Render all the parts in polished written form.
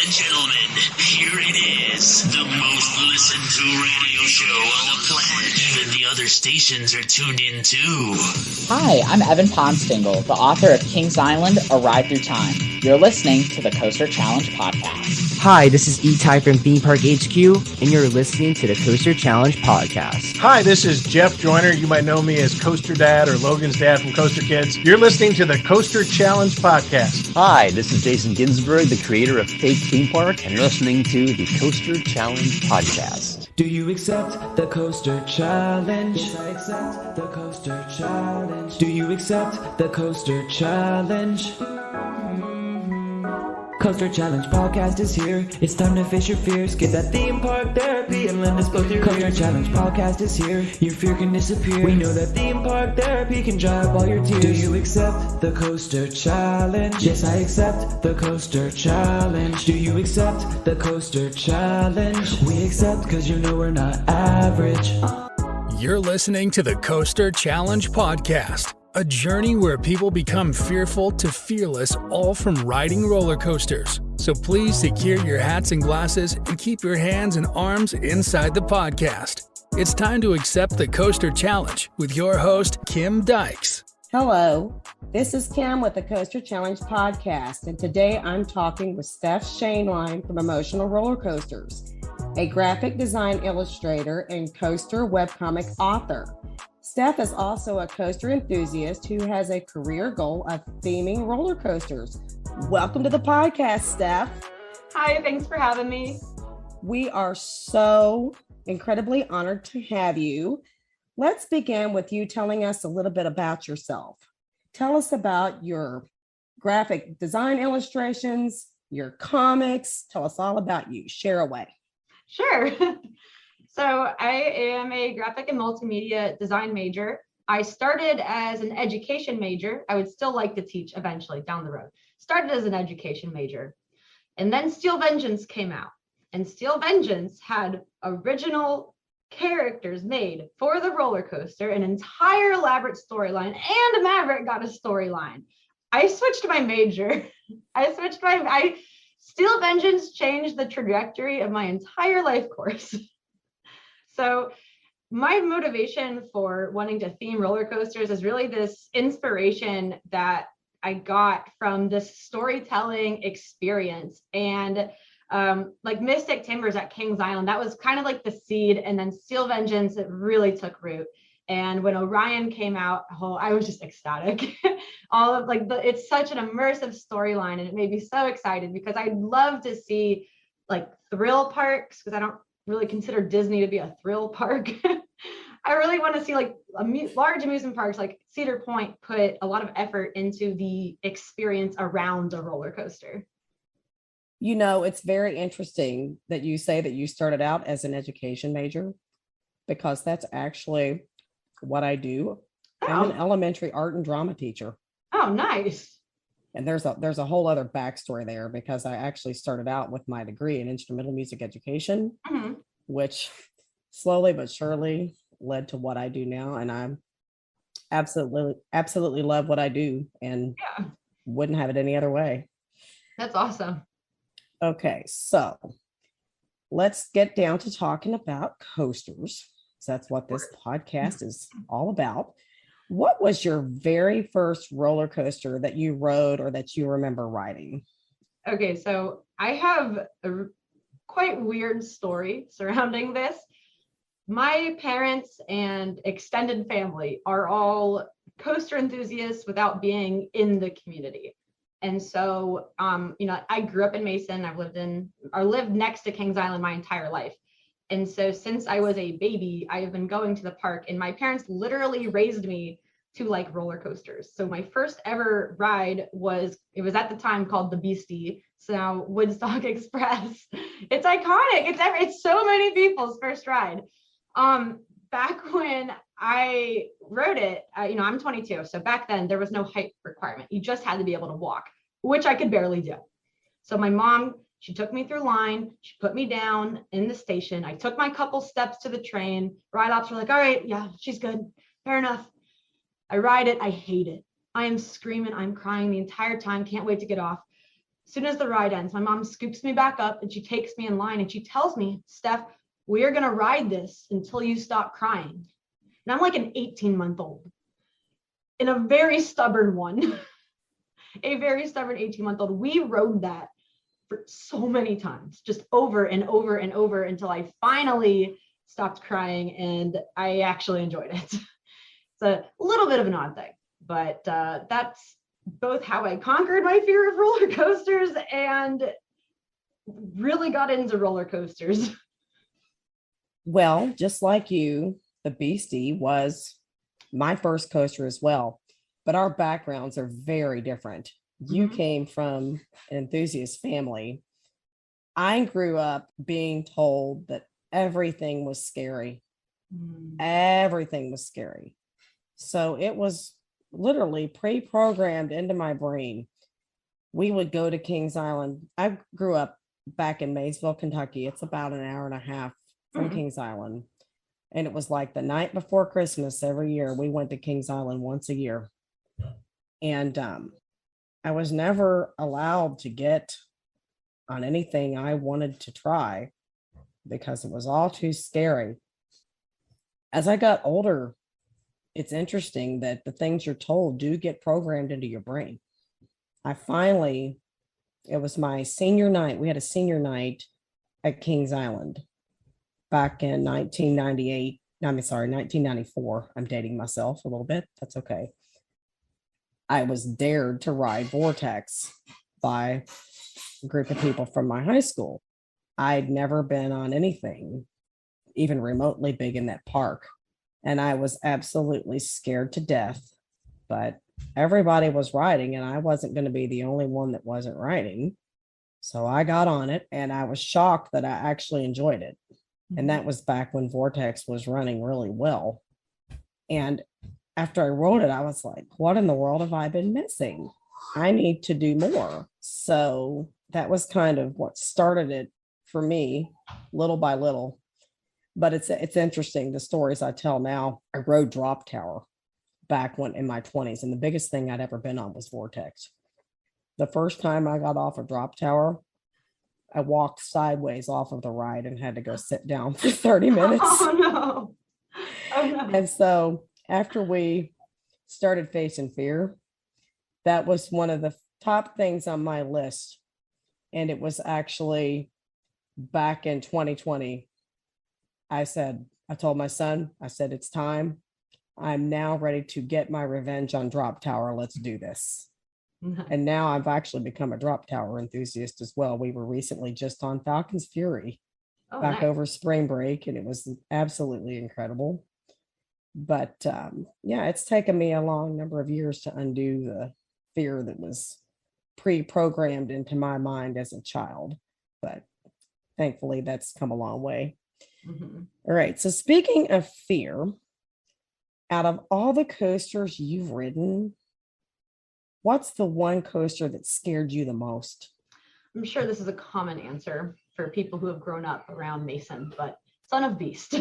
and gentlemen, here it is, the most listened to radio show on the planet. Even the other stations are tuned in too. Hi, I'm Evan Ponstingle, the author of Kings Island, A Ride Through Time. You're listening to the Coaster Challenge podcast. Hi, this is E-Type from Theme Park HQ, and you're listening to the Coaster Challenge podcast. Hi, this is Jeff Joyner. You might know me as Coaster Dad or Logan's dad from Coaster Kids. You're listening to the Coaster Challenge podcast. Hi, this is Jason Ginsburg, the creator of Fake Theme Park, and you're listening to the Coaster Challenge podcast. Do you accept the Coaster Challenge? Yes, I accept the Coaster Challenge. Do you accept the Coaster Challenge? Coaster Challenge podcast is here. It's time to face your fears. Get that theme park therapy and lend us both your Coaster Challenge podcast is here. Your fear can disappear. We know that theme park therapy can dry up all your tears. Do you accept the Coaster Challenge? Yes, I accept the Coaster Challenge. Do you accept the Coaster Challenge? We accept because you know we're not average. You're listening to the Coaster Challenge podcast. A journey where people become fearful to fearless, all from riding roller coasters. So please secure your hats and glasses and keep your hands and arms inside the podcast. It's time to accept the Coaster Challenge with your host, Kim Dykes. Hello, this is Kim with the Coaster Challenge podcast, and today I'm talking with Steph Shaneline from Emotional Roller Coasters, a graphic design illustrator and coaster webcomic author. Steph is also a coaster enthusiast who has a career goal of theming roller coasters. Welcome to the podcast, Steph. Hi, thanks for having me. We are so incredibly honored to have you. Let's begin with you telling us a little bit about yourself. Tell us about your graphic design illustrations, your comics. Tell us all about you. Share away. Sure. So I am a graphic and multimedia design major. I started as an education major. I would still like to teach eventually down the road. Started as an education major. And then Steel Vengeance came out. And Steel Vengeance had original characters made for the roller coaster, an entire elaborate storyline, and Maverick got a storyline. I switched my major. Steel Vengeance changed the trajectory of my entire life course. So my motivation for wanting to theme roller coasters is really this inspiration that I got from this storytelling experience. And like Mystic Timbers at Kings Island, that was kind of like the seed. And then Steel Vengeance, it really took root. And when Orion came out, I was just ecstatic. It's such an immersive storyline, and it made me so excited because I'd love to see like thrill parks, because I don't really consider Disney to be a thrill park. I really want to see like large amusement parks like Cedar Point put a lot of effort into the experience around a roller coaster. You know, it's very interesting that you say that you started out as an education major, because that's actually what I do. Oh. I'm an elementary art and drama teacher. Oh, nice. And there's a whole other backstory there, because I actually started out with my degree in instrumental music education, which slowly but surely led to what I do now. And I'm absolutely love what I do, and wouldn't have it any other way. That's awesome. Okay, so let's get down to talking about coasters. So that's what this podcast is all about. What was your very first roller coaster that you rode or that you remember riding? Okay, so I have a quite weird story surrounding this. My parents and extended family are all coaster enthusiasts without being in the community. And so, I grew up in Mason. I've lived next to Kings Island my entire life. And so since I was a baby, I have been going to the park, and my parents literally raised me to like roller coasters. So my first ever ride was at the time called the Beastie. So now Woodstock Express. It's iconic. It's so many people's first ride. Back when I rode it, I'm 22. So back then there was no height requirement. You just had to be able to walk, which I could barely do. So my mom, she took me through line. She put me down in the station. I took my couple steps to the train. Ride ops were like, all right, yeah, she's good. Fair enough. I ride it. I hate it. I am screaming. I'm crying the entire time. Can't wait to get off. As soon as the ride ends, my mom scoops me back up and she takes me in line and she tells me, Steph, we're going to ride this until you stop crying. And I'm like an 18-month-old and a very stubborn one, a very stubborn 18-month-old. We rode that for so many times, just over and over and over until I finally stopped crying and I actually enjoyed it. It's a little bit of an odd thing, but that's both how I conquered my fear of roller coasters and really got into roller coasters. Well, just like you, the Beastie was my first coaster as well, but our backgrounds are very different. You came from an enthusiast family. I grew up being told that everything was scary. Everything was scary. So it was literally pre-programmed into my brain. We would go to Kings Island. I grew up back in Maysville, Kentucky. It's about an hour and a half from Kings Island. And it was like the night before Christmas every year. We went to Kings Island once a year. And I was never allowed to get on anything I wanted to try because it was all too scary. As I got older, it's interesting that the things you're told do get programmed into your brain. It was my senior night. We had a senior night at Kings Island back in 1994. I'm dating myself a little bit. That's okay. I was dared to ride Vortex by a group of people from my high school. I'd never been on anything even remotely big in that park. And I was absolutely scared to death, but everybody was riding and I wasn't going to be the only one that wasn't riding. So I got on it and I was shocked that I actually enjoyed it. And that was back when Vortex was running really well. And after I rode it, I was like, what in the world have I been missing? I need to do more. So that was kind of what started it for me, little by little. But it's interesting, the stories I tell now. I rode Drop Tower back when in my 20s, and the biggest thing I'd ever been on was Vortex. The first time I got off a Drop Tower, I walked sideways off of the ride and had to go sit down for 30 minutes. Oh no. Oh no. And so after we started facing fear, that was one of the top things on my list. And it was actually back in 2020. I told my son, I said, it's time. I'm now ready to get my revenge on Drop Tower. Let's do this. And now I've actually become a Drop Tower enthusiast as well. We were recently just on Falcon's Fury back over spring break, and it was absolutely incredible. But yeah, it's taken me a long number of years to undo the fear that was pre-programmed into my mind as a child. But thankfully, that's come a long way. All right. So speaking of fear, out of all the coasters you've ridden, what's the one coaster that scared you the most? I'm sure this is a common answer for people who have grown up around Mason, but Son of Beast.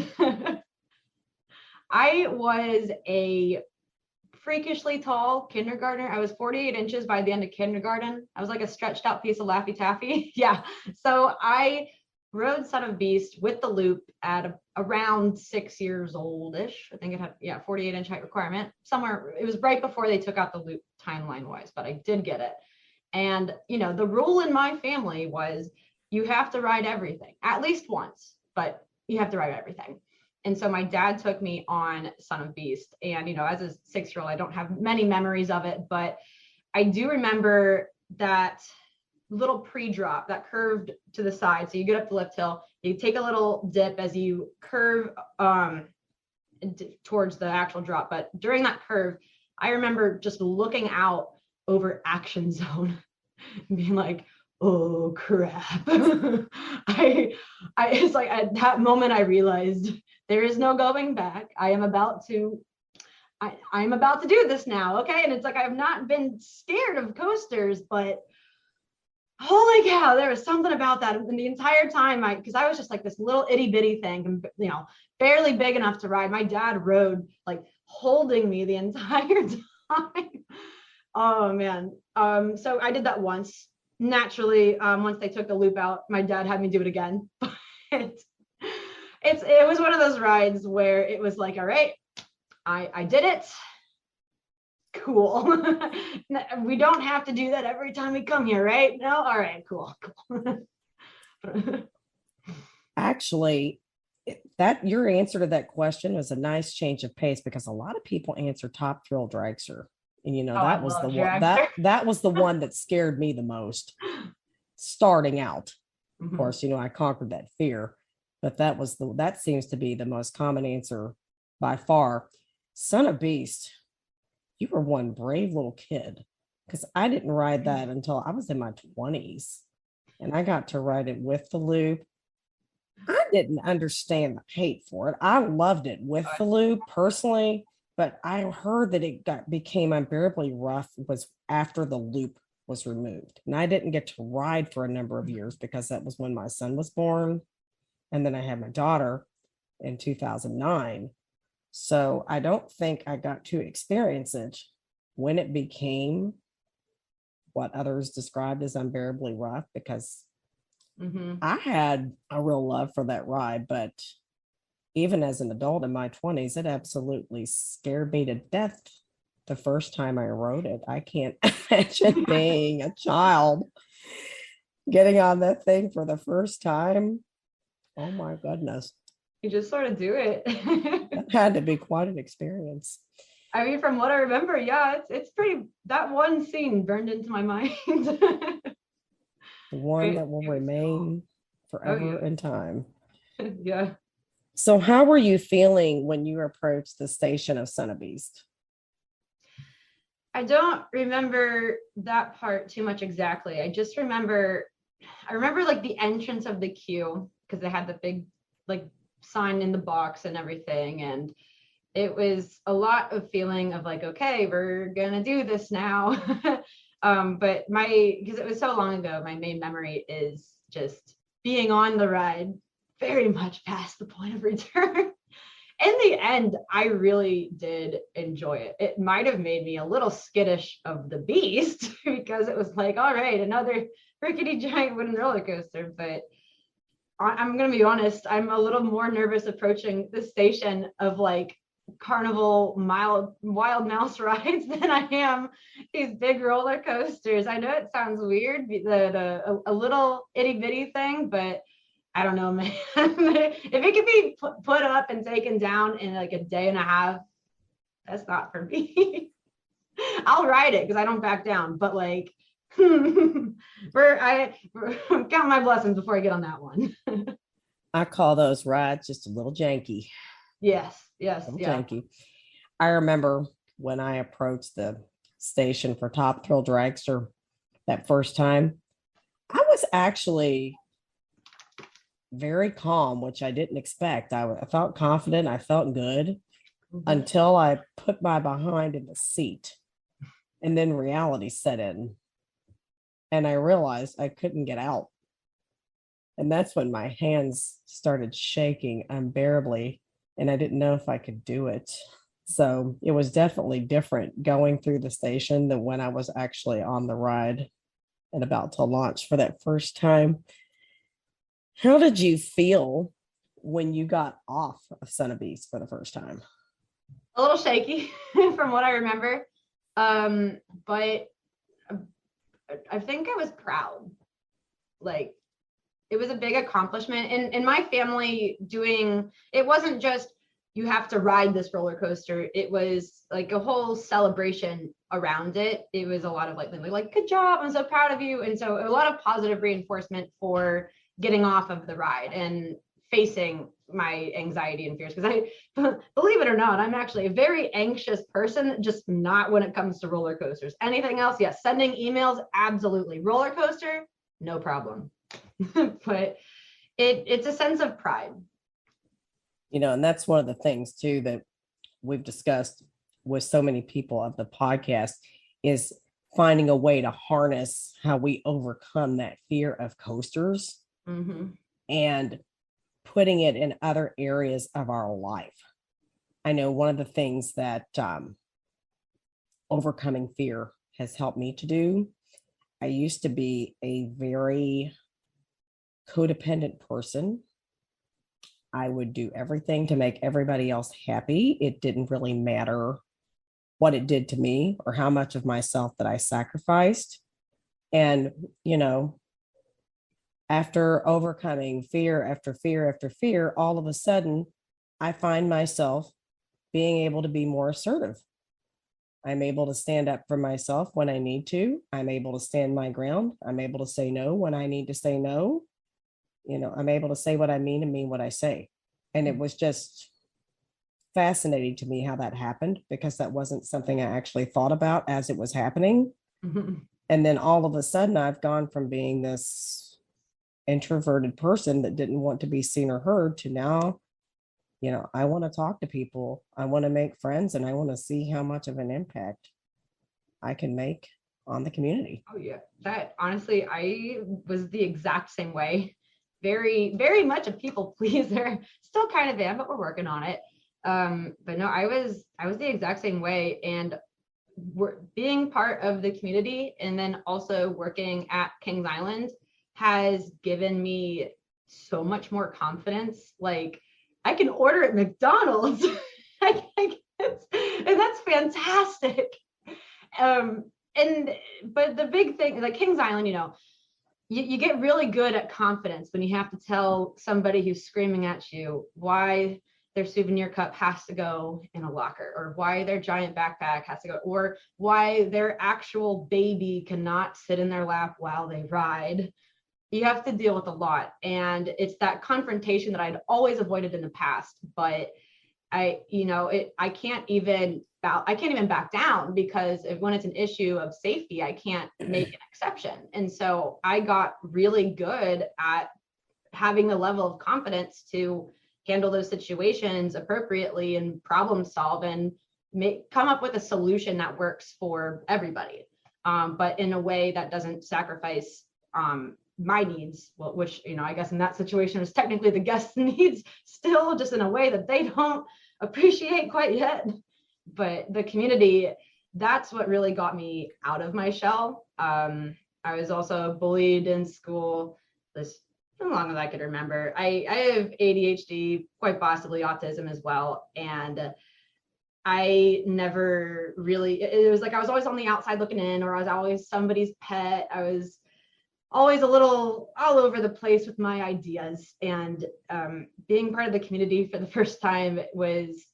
I was a freakishly tall kindergartner. I was 48 inches by the end of kindergarten. I was like a stretched out piece of Laffy Taffy. Yeah. So I rode Son of Beast with the loop at around 6 years old-ish. I think it had, 48-inch height requirement. Somewhere, it was right before they took out the loop timeline-wise, but I did get it. And, the rule in my family was you have to ride everything, at least once, but you have to ride everything. And so my dad took me on Son of Beast. And, as a 6-year-old, I don't have many memories of it, but I do remember that little pre-drop that curved to the side. So you get up the lift hill, you take a little dip as you curve towards the actual drop. But during that curve, I remember just looking out over Action Zone and being like, oh crap. It's like at that moment I realized there is no going back. I'm about to do this now. Okay. And it's like, I've not been scared of coasters, but holy cow, there was something about that. And the entire time because I was just like this little itty bitty thing, barely big enough to ride. My dad rode like holding me the entire time. Oh man. So I did that once. naturally, once they took the loop out, my dad had me do it again. But it was one of those rides where it was like, all right, I did it. Cool. We don't have to do that every time we come here, right? No? All right, cool. Actually, that your answer to that question was a nice change of pace, because a lot of people answer Top Thrill Dragster. And that was the one that was the one that scared me the most starting out. Of course, I conquered that fear, but that seems to be the most common answer by far. Son of Beast, you were one brave little kid, because I didn't ride that until I was in my 20s, and I got to ride it with the loop. I didn't understand the hate for it. I loved it with the loop personally, but I heard that it became unbearably rough was after the loop was removed. And I didn't get to ride for a number of years, because that was when my son was born. And then I had my daughter in 2009. So I don't think I got to experience it when it became what others described as unbearably rough, because I had a real love for that ride. But even as an adult in my 20s, it absolutely scared me to death the first time I rode it. I can't imagine being a child getting on that thing for the first time. Oh my goodness. You just sort of do it. That had to be quite an experience. I mean, from what I remember, yeah, it's pretty, that one scene burned into my mind. The one that will remain forever in time. Yeah. So how were you feeling when you approached the station of Son of Beast? I don't remember that part too much exactly. I just remember, like the entrance of the queue, because they had the big like sign in the box and everything. And it was a lot of feeling of like, okay, we're gonna do this now. But because it was so long ago, my main memory is just being on the ride very much past the point of return. In the end, I really did enjoy it. It might have made me a little skittish of the beast, because it was like, all right, another rickety giant wooden roller coaster. But I'm going to be honest, I'm a little more nervous approaching the station of like carnival wild mouse rides than I am these big roller coasters. I know it sounds weird, a little itty bitty thing, but I don't know, man. If it could be put up and taken down in like a day and a half, that's not for me. I'll ride it because I don't back down, but like, I'm counting my blessings before I get on that one. I call those rides just a little janky. Yes, Janky. I remember when I approached the station for Top Thrill Dragster that first time, I was actually very calm, which I didn't expect. I felt confident. I felt good until I put my behind in the seat, and then reality set in, and I realized I couldn't get out. And that's when my hands started shaking unbearably, and I didn't know if I could do it. So it was definitely different going through the station than when I was actually on the ride and about to launch for that first time. How did you feel when you got off of Son of Beast for the first time? A little shaky from what I remember. But I think I was proud. Like, it was a big accomplishment. And in my family it wasn't just, you have to ride this roller coaster. It was like a whole celebration around it. It was a lot of like, good job, I'm so proud of you. And so a lot of positive reinforcement for getting off of the ride and facing my anxiety and fears. Because I, believe it or not, I'm actually a very anxious person, just not when it comes to roller coasters. Anything else, yes. Sending emails, absolutely. Roller coaster, no problem. But it's a sense of pride. And that's one of the things too that we've discussed with so many people of the podcast, is finding a way to harness how we overcome that fear of coasters and putting it in other areas of our life. I know one of the things that overcoming fear has helped me to do, I used to be a very codependent person. I would do everything to make everybody else happy. It didn't really matter what it did to me or how much of myself that I sacrificed. And, after overcoming fear after fear after fear, all of a sudden, I find myself being able to be more assertive. I'm able to stand up for myself when I need to. I'm able to stand my ground. I'm able to say no when I need to say no. I'm able to say what I mean and mean what I say. And it was just fascinating to me how that happened, because that wasn't something I actually thought about as it was happening. Mhm. And then all of a sudden, I've gone from being this introverted person that didn't want to be seen or heard to now, I want to talk to people. I want to make friends, and I want to see how much of an impact I can make on the community. Oh yeah, that honestly, I was the exact same way. Very, very much a people pleaser. Still kind of am, but we're working on it. But no, I was the exact same way, and being part of the community and then also working at Kings Island has given me so much more confidence. Like, I can order at McDonald's. And that's fantastic. But the big thing, like Kings Island, you get really good at confidence when you have to tell somebody who's screaming at you why their souvenir cup has to go in a locker, or why their giant backpack has to go, or why their actual baby cannot sit in their lap while they ride. You have to deal with a lot. And it's that confrontation that I'd always avoided in the past, but I can't even back down, because when it's an issue of safety, I can't make an exception. And so I got really good at having the level of confidence to handle those situations appropriately and problem solve and come up with a solution that works for everybody, but in a way that doesn't sacrifice my needs, which, I guess in that situation is technically the guest's needs, still just in a way that they don't appreciate quite yet. But the community, that's what really got me out of my shell. I was also bullied in school as long as I could remember. I have ADHD, quite possibly autism as well. And I never really, it was like I was always on the outside looking in, or I was always somebody's pet. I was always a little all over the place with my ideas. And being part of the community for the first time was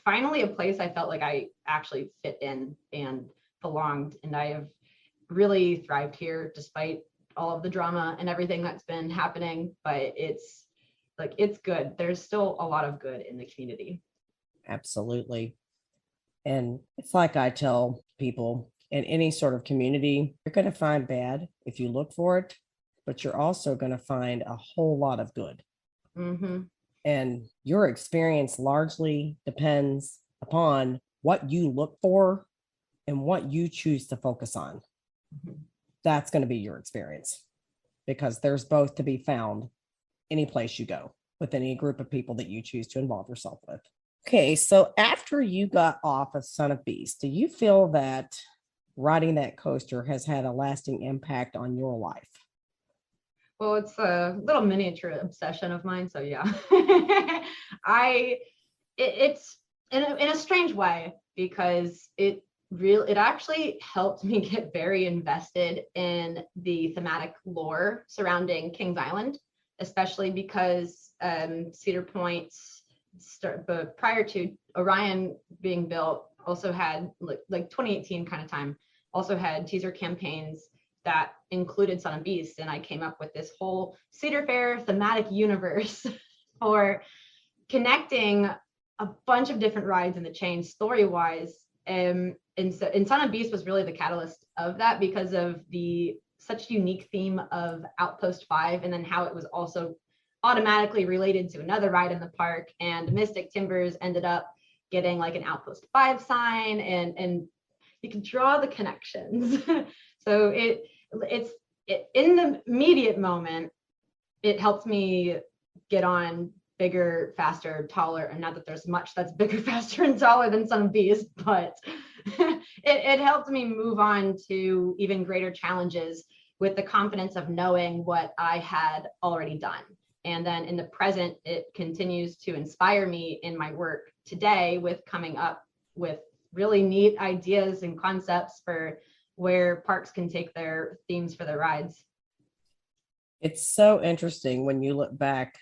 finally a place I felt like I actually fit in and belonged. And I have really thrived here despite all of the drama and everything that's been happening. But it's good. There's still a lot of good in the community. Absolutely. And it's like I tell people, in any sort of community, you're going to find bad if you look for it, but you're also going to find a whole lot of good. Mm-hmm. And your experience largely depends upon what you look for and what you choose to focus on. Mm-hmm. That's going to be your experience, because there's both to be found any place you go with any group of people that you choose to involve yourself with. Okay, so after you got off of Son of Beast, do you feel that riding that coaster has had a lasting impact on your life? Well, it's a little miniature obsession of mine. So yeah, it's in a strange way, because it actually helped me get very invested in the thematic lore surrounding Kings Island, especially because Cedar Point's but prior to Orion being built, also had like 2018 kind of time, also had teaser campaigns that included Son of Beast. And I came up with this whole Cedar Fair thematic universe for connecting a bunch of different rides in the chain story-wise. And Son of Beast was really the catalyst of that, because of the such unique theme of Outpost 5, and then how it was also automatically related to another ride in the park. And Mystic Timbers ended up getting like an Outpost 5 sign, and you can draw the connections. So it's in the immediate moment, it helped me get on bigger, faster, taller, and not that there's much that's bigger, faster, and taller than some of these, but it helped me move on to even greater challenges with the confidence of knowing what I had already done. And then in the present, it continues to inspire me in my work today with coming up with really neat ideas and concepts for where parks can take their themes for their rides. It's so interesting when you look back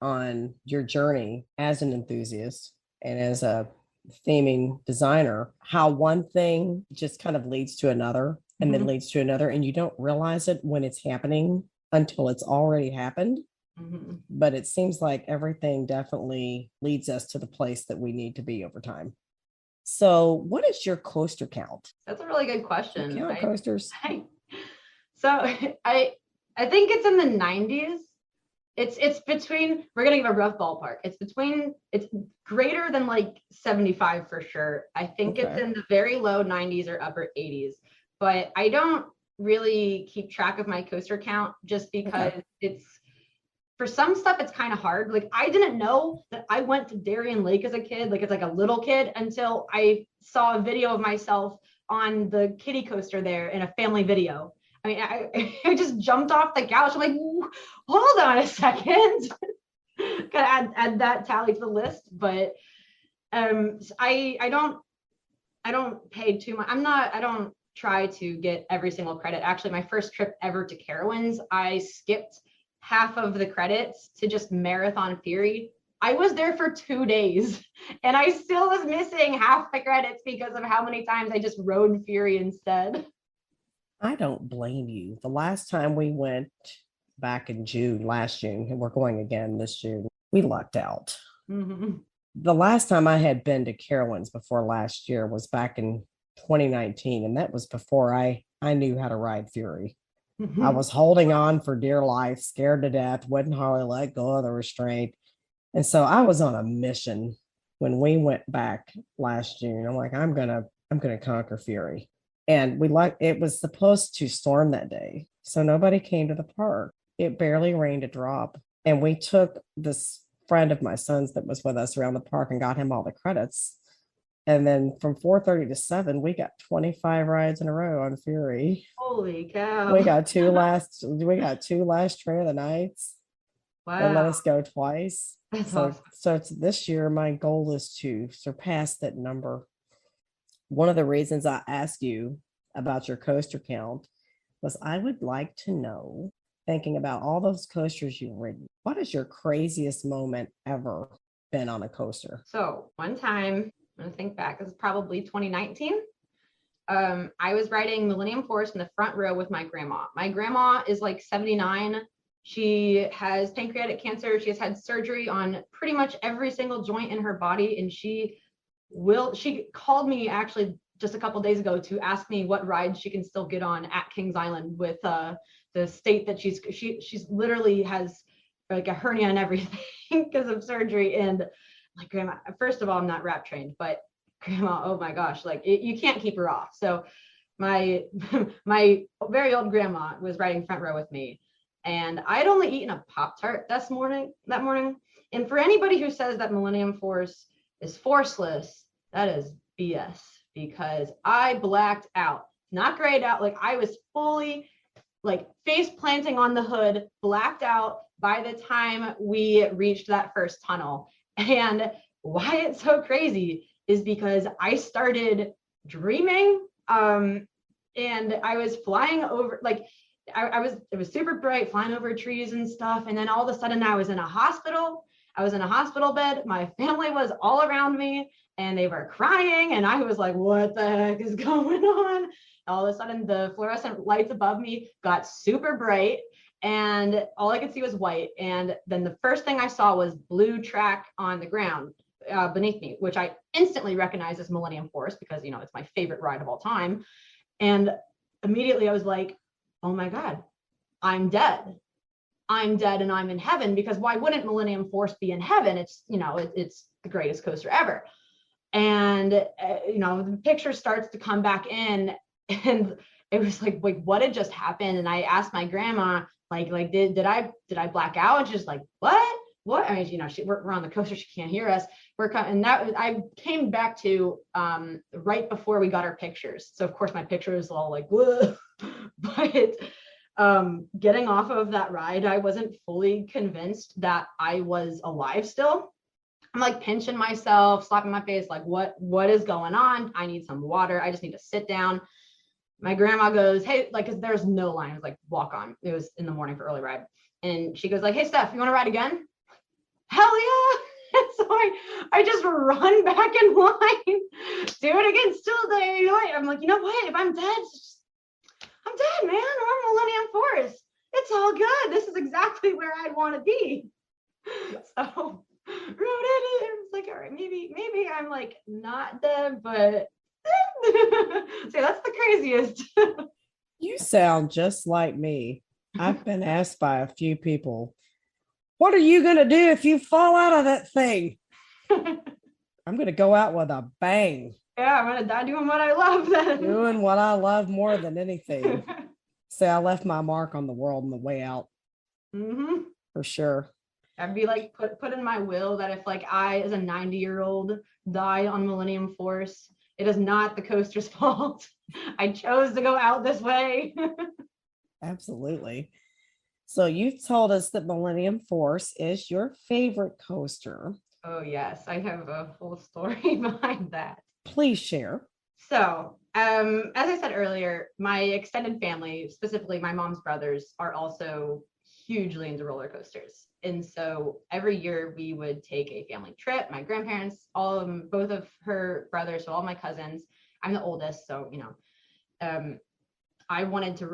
on your journey as an enthusiast and as a theming designer, how one thing just kind of leads to another and then leads to another, and you don't realize it when it's happening until it's already happened. But it seems like everything definitely leads us to the place that we need to be over time. So what is your coaster count? That's a really good question. You count coasters? So I think it's in the 90s. It's between, we're gonna give a rough ballpark. It's greater than like 75 for sure. I think it's in the very low 90s or upper 80s, but I don't really keep track of my coaster count just because it's, for some stuff, it's kind of hard. Like I didn't know that I went to Darien Lake as a kid, like it's like a little kid, until I saw a video of myself on the kiddie coaster there in a family video. I mean, I just jumped off the couch. I'm like, hold on a second. Gotta add that tally to the list. But I don't pay too much. I don't try to get every single credit. Actually, my first trip ever to Carowinds, I skipped half of the credits to just Marathon Fury. I was there for 2 days and I still was missing half the credits because of how many times I just rode Fury instead. I don't blame you. The last time we went back in last June, and we're going again this June, we lucked out. The last time I had been to Carowinds before last year was back in 2019, and that was before I knew how to ride Fury. I was holding on for dear life, scared to death, wouldn't hardly let go of the restraint. And so I was on a mission when we went back last June. I'm like, I'm gonna conquer Fury. And it was supposed to storm that day. So nobody came to the park. It barely rained a drop. And we took this friend of my son's that was with us around the park and got him all the credits. And then from 4:30 to 7, we got 25 rides in a row on Fury. Holy cow. We got two last Train of the Nights. Wow. They let us go twice. That's so awesome. so it's this year, my goal is to surpass that number. One of the reasons I asked you about your coaster count was I would like to know, thinking about all those coasters you've ridden, what is your craziest moment ever been on a coaster? So one time, I'm gonna think back, this is probably 2019. I was riding Millennium Force in the front row with my grandma. My grandma is like 79. She has pancreatic cancer. She has had surgery on pretty much every single joint in her body. And she called me actually just a couple days ago to ask me what rides she can still get on at Kings Island with the state that she's literally has like a hernia and everything because of surgery. And like, grandma, first of all, I'm not rap trained, but grandma, oh my gosh, like you can't keep her off. So my very old grandma was riding front row with me, and I had only eaten a Pop-Tart that morning. And for anybody who says that Millennium Force is forceless, that is BS, because I blacked out, not grayed out. Like I was fully like face planting on the hood, blacked out by the time we reached that first tunnel. And why it's so crazy is because I started dreaming, and I was flying over, like it was super bright, flying over trees and stuff. And then all of a sudden I was in a hospital. I was in a hospital bed. My family was all around me and they were crying. And I was like, what the heck is going on? All of a sudden the fluorescent lights above me got super bright and all I could see was white. And then the first thing I saw was blue track on the ground beneath me, which I instantly recognized as Millennium Force because, you know, it's my favorite ride of all time. And immediately I was like, oh my God, I'm dead. I'm dead and I'm in heaven, because why wouldn't Millennium Force be in heaven? It's, you know, it's the greatest coaster ever. And, you know, the picture starts to come back in and it was like, what had just happened? And I asked my grandma, like, did I black out? And she's like, what? what? I mean, we're on the coaster. She can't hear us. I came back to right before we got our pictures. So of course my picture is all like, whoa. But getting off of that ride, I wasn't fully convinced that I was alive still. I'm like pinching myself, slapping my face, like what is going on? I need some water. I just need to sit down. My grandma goes, hey, like, 'cause there's no line. It was like walk on. It was in the morning for early ride. And she goes like, hey, Steph, you want to ride again? Hell yeah. And so I just run back in line, do it again, still day light. I'm like, you know what? If I'm dead, I'm dead, man. We're Millennium Forest. It's all good. This is exactly where I want to be. So wrote it. It was like, all right, maybe I'm like not dead, but so that's the craziest. You sound just like me. I've been asked by a few people, what are you going to do if you fall out of that thing? I'm going to go out with a bang. Yeah, I'm going to die doing what I love then. Doing what I love more than anything. So I left my mark on the world on the way out. Mm-hmm. For sure. I'd be like, put in my will that if like I, as a 90-year-old, die on Millennium Force, it is not the coaster's fault. I chose to go out this way. Absolutely. So you told us that Millennium Force is your favorite coaster. Oh, yes. I have a whole story behind that. Please share. So, as I said earlier, my extended family, specifically my mom's brothers, are also hugely into roller coasters. And so every year we would take a family trip. My grandparents, all of them, both of her brothers, so all my cousins. I'm the oldest, so I wanted to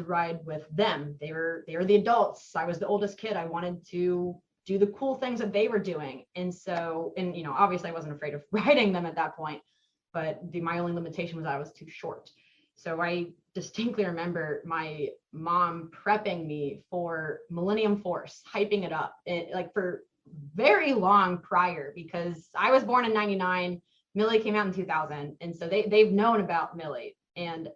ride with them. They were the adults. I was the oldest kid. I wanted to do the cool things that they were doing. And so, obviously I wasn't afraid of riding them at that point, but my only limitation was I was too short. So I distinctly remember my mom prepping me for Millennium Force, hyping it up like for very long prior, because I was born in 99, Millie came out in 2000. And so they've known about Millie. And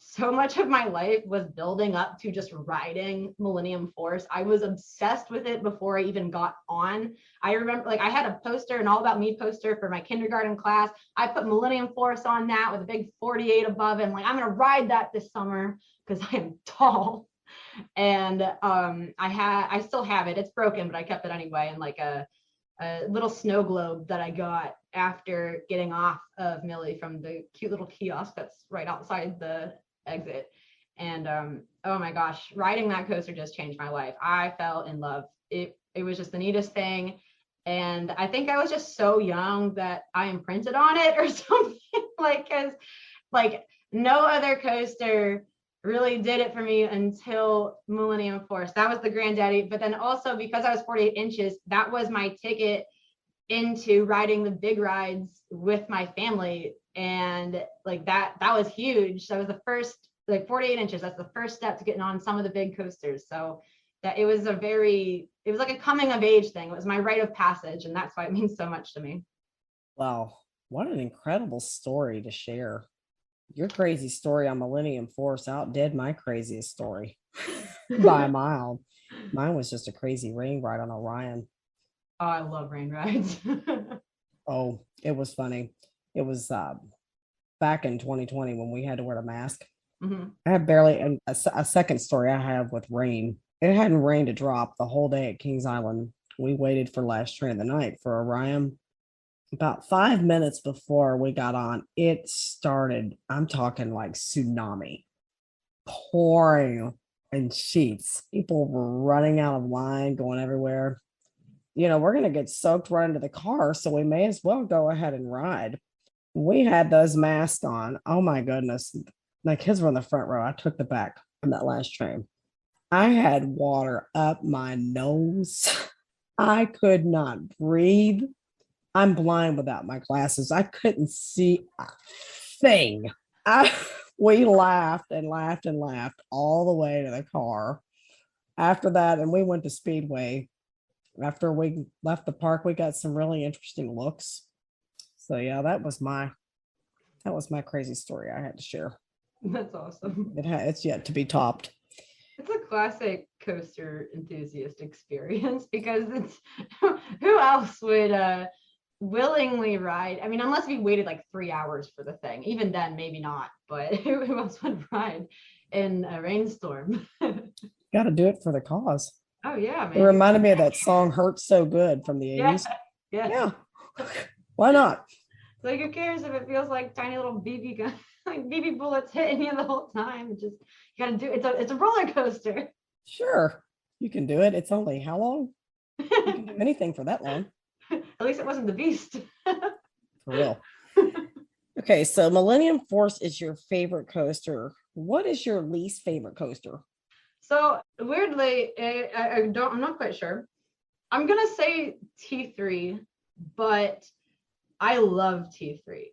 so much of my life was building up to just riding Millennium Force. I was obsessed with it before I even got on. I remember, like, I had a poster, an All About Me poster for my kindergarten class. I put Millennium Force on that with a big 48 above it. I'm like, I'm going to ride that this summer because I am tall. And I still have it. It's broken, but I kept it anyway. And like a little snow globe that I got after getting off of Millie from the cute little kiosk that's right outside the exit. And oh my gosh, riding that coaster just changed my life. I fell in love. It was just the neatest thing. And I think I was just so young that I imprinted on it or something, like, because like no other coaster really did it for me until Millennium Force. That was the granddaddy. But then also because I was 48 inches, that was my ticket into riding the big rides with my family. And like that was huge. That was the first, like 48 inches. That's the first step to getting on some of the big coasters. So that it was like a coming of age thing. It was my rite of passage. And that's why it means so much to me. Wow. What an incredible story to share. Your crazy story on Millennium Force outdid my craziest story by a mile. Mine was just a crazy rain ride on Orion. Oh, I love rain rides. Oh, it was funny. It was back in 2020 when we had to wear a mask. Mm-hmm. I have barely a second story I have with rain. It hadn't rained a drop the whole day at Kings Island. We waited for last train of the night for Orion. About 5 minutes before we got on, it started, I'm talking like tsunami, pouring in sheets. People were running out of line, going everywhere. We're going to get soaked right into the car, so we may as well go ahead and ride. We had those masks on. Oh my goodness. My kids were in the front row. I took the back on that last train. I had water up my nose. I could not breathe. I'm blind without my glasses. I couldn't see a thing. We laughed and laughed and laughed all the way to the car. After that, and we went to Speedway. After we left the park, we got some really interesting looks. So yeah, that was my crazy story I had to share. That's awesome. It's yet to be topped. It's a classic coaster enthusiast experience because it's who else would willingly ride? I mean, unless we waited like 3 hours for the thing. Even then, maybe not. But who else would ride in a rainstorm? Got to do it for the cause. Oh yeah, It man. reminded me of that song "Hurts So Good" from the Yeah, 80s. yeah. Yeah. Why not? Like, who cares if it feels like tiny little BB gun, like BB bullets hitting you the whole time? It just you gotta do it's a roller coaster. Sure. You can do it. It's only how long? You can do anything for that long. At least it wasn't the Beast. For real. Okay, so Millennium Force is your favorite coaster. What is your least favorite coaster? So weirdly, I'm not quite sure. I'm gonna say T3, but I love T3.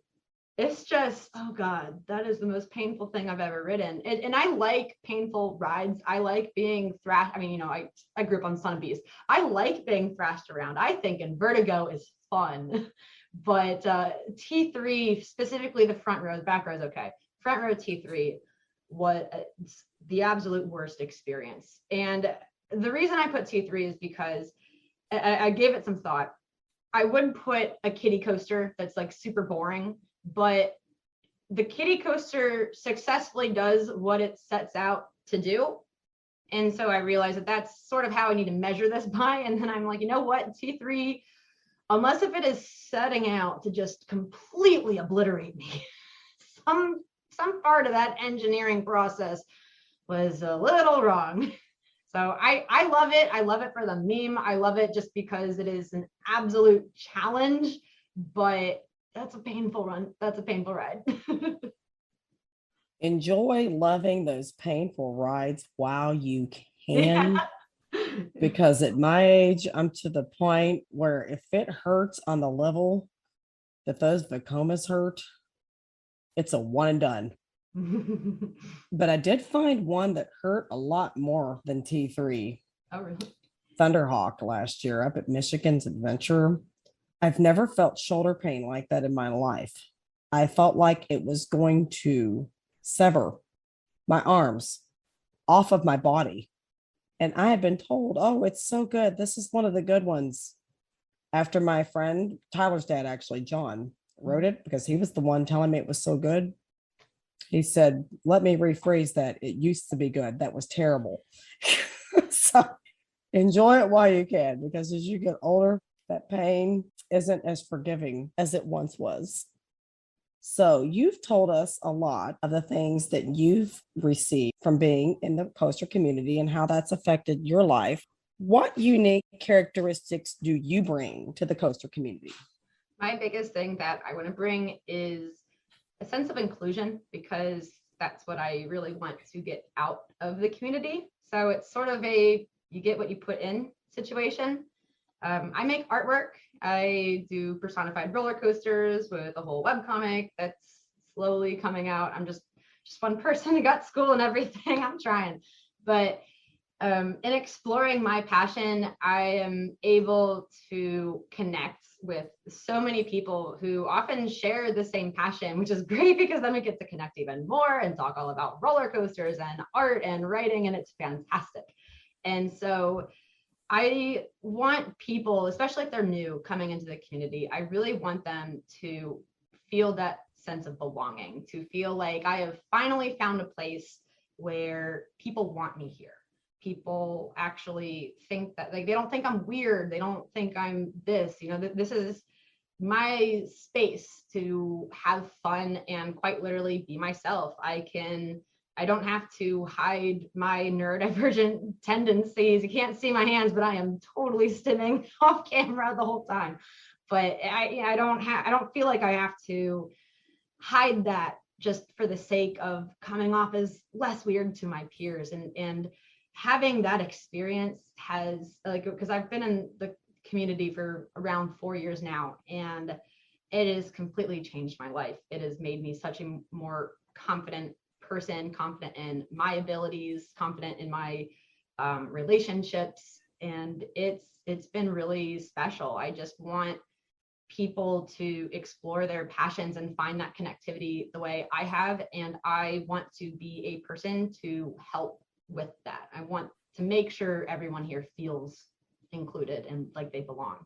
It's just, oh God, that is the most painful thing I've ever ridden. And I like painful rides. I like being thrashed. I mean, I grew up on Son of Beast. I like being thrashed around. I think in Vertigo is fun. But T3, specifically the front row, the back row is okay. Front row T3, the absolute worst experience. And the reason I put T3 is because I gave it some thought. I would put a kiddie coaster that's like super boring, but the kiddie coaster successfully does what it sets out to do. And so I realized that that's sort of how I need to measure this by. And then I'm like, you know what, T3, unless if it is setting out to just completely obliterate me, some part of that engineering process was a little wrong. So I love it. I love it for the meme. I love it just because it is an absolute challenge, but that's a painful run. That's a painful ride. Enjoy loving those painful rides while you can. Yeah. Because at my age, I'm to the point where if it hurts on the level that those Vacomas hurt, it's a one and done. But I did find one that hurt a lot more than T3. Oh, really? Thunderhawk last year up at Michigan's Adventure. I've never felt shoulder pain like that in my life. I felt like it was going to sever my arms off of my body. And I have been told, oh, it's so good. This is one of the good ones. After my friend, Tyler's dad, actually, John, wrote it because he was the one telling me it was so good. He said, let me rephrase that. It used to be good. That was terrible. So enjoy it while you can, because as you get older, that pain isn't as forgiving as it once was. So you've told us a lot of the things that you've received from being in the coaster community and how that's affected your life. What unique characteristics do you bring to the coaster community? My biggest thing that I want to bring is a sense of inclusion, because that's what I really want to get out of the community. So it's sort of a you get what you put in situation. I make artwork. I do personified roller coasters with a whole webcomic that's slowly coming out. I'm just one person who got school and everything. I'm trying. But in exploring my passion, I am able to connect with so many people who often share the same passion, which is great because then we get to connect even more and talk all about roller coasters and art and writing, and it's fantastic. And so I want people, especially if they're new coming into the community, I really want them to feel that sense of belonging, to feel like I have finally found a place where people want me here. People actually think that, like, they don't think I'm weird. They don't think I'm this, this is my space to have fun and quite literally be myself. I don't have to hide my neurodivergent tendencies. You can't see my hands, but I am totally stimming off camera the whole time. But I don't feel like I have to hide that just for the sake of coming off as less weird to my peers. And having that experience has, like, because I've been in the community for around 4 years now, and it has completely changed my life. It has made me such a more confident person, confident in my abilities, confident in my relationships, and it's been really special. I just want people to explore their passions and find that connectivity the way I have, and I want to be a person to help with that. I want to make sure everyone here feels included and like they belong.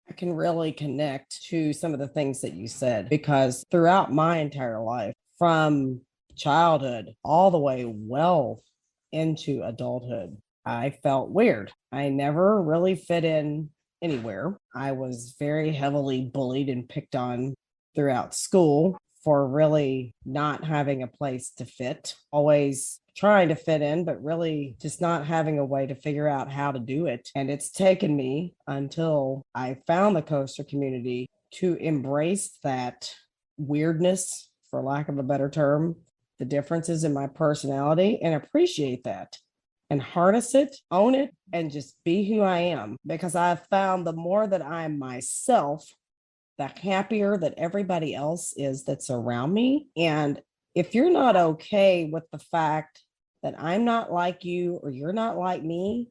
I can really connect to some of the things that you said, because throughout my entire life, from childhood all the way well into adulthood, I felt weird. I never really fit in anywhere. I was very heavily bullied and picked on throughout school for really not having a place to fit, always trying to fit in, but really just not having a way to figure out how to do it. And it's taken me until I found the coaster community to embrace that weirdness, for lack of a better term, the differences in my personality, and appreciate that and harness it, own it, and just be who I am. Because I've found the more that I'm myself, the happier that everybody else is that's around me. And if you're not okay with the fact that I'm not like you or you're not like me,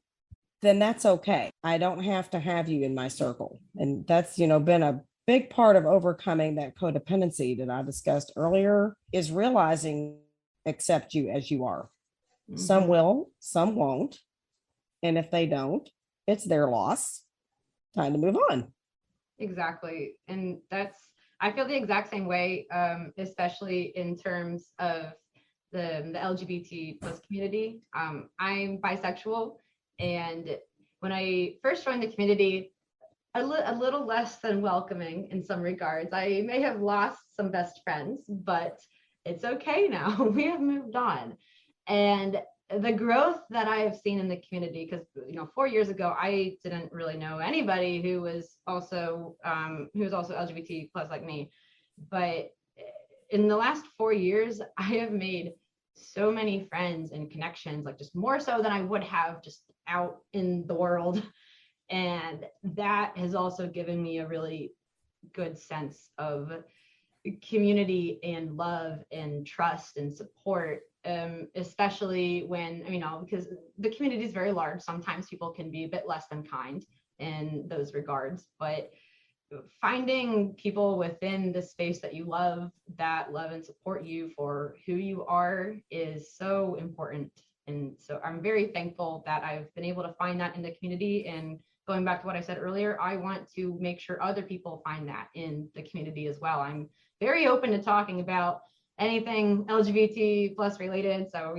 then that's okay. I don't have to have you in my circle. And that's, been a big part of overcoming that codependency that I discussed earlier, is realizing accept you as you are. Mm-hmm. Some will, some won't. And if they don't, it's their loss. Time to move on. Exactly. And I feel the exact same way, especially in terms of the LGBT plus community. I'm bisexual. And when I first joined the community, a little less than welcoming in some regards. I may have lost some best friends, but it's okay now. We have moved on. And the growth that I have seen in the community, because 4 years ago I didn't really know anybody who was also LGBT plus like me, but in the last 4 years I have made so many friends and connections, like just more so than I would have just out in the world, and that has also given me a really good sense of community and love and trust and support. Especially when, because the community is very large, sometimes people can be a bit less than kind in those regards, but finding people within the space that you love, that love and support you for who you are, is so important. And so I'm very thankful that I've been able to find that in the community. And going back to what I said earlier, I want to make sure other people find that in the community as well. I'm very open to talking about anything LGBT plus related. So,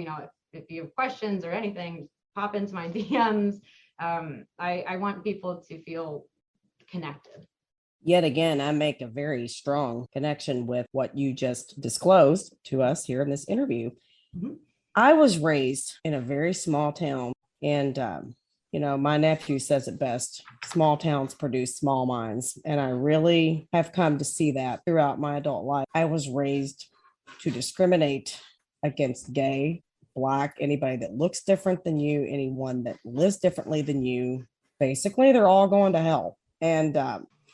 if you have questions or anything, pop into my DMs. I want people to feel connected. Yet again, I make a very strong connection with what you just disclosed to us here in this interview. Mm-hmm. I was raised in a very small town, and my nephew says it best: small towns produce small minds. And I really have come to see that throughout my adult life. I was raised to discriminate against gay, Black, anybody that looks different than you, anyone that lives differently than you. Basically, they're all going to hell. And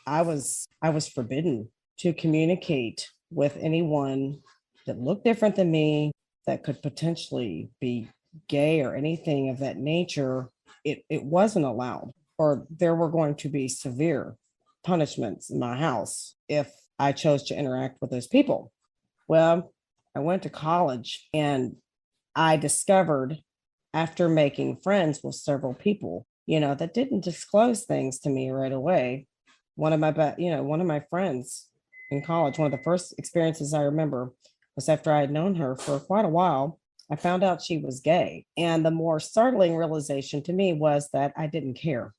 I was forbidden to communicate with anyone that looked different than me, that could potentially be gay or anything of that nature. It wasn't allowed, or there were going to be severe punishments in my house if I chose to interact with those people. Well, I went to college, and I discovered, after making friends with several people, that didn't disclose things to me right away. One of my friends in college, one of the first experiences I remember was after I had known her for quite a while. I found out she was gay. And the more startling realization to me was that I didn't care.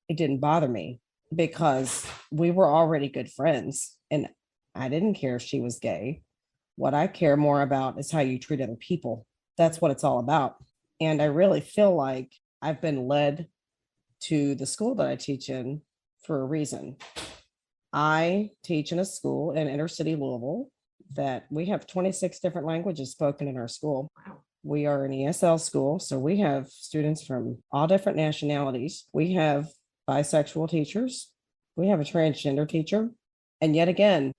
It didn't bother me, because we were already good friends, and I didn't care if she was gay. What I care more about is how you treat other people. That's what it's all about. And I really feel like I've been led to the school that I teach in for a reason. I teach in a school in inner city Louisville that we have 26 different languages spoken in our school. We are an ESL school, so we have students from all different nationalities. We have bisexual teachers. We have a transgender teacher. And yet again,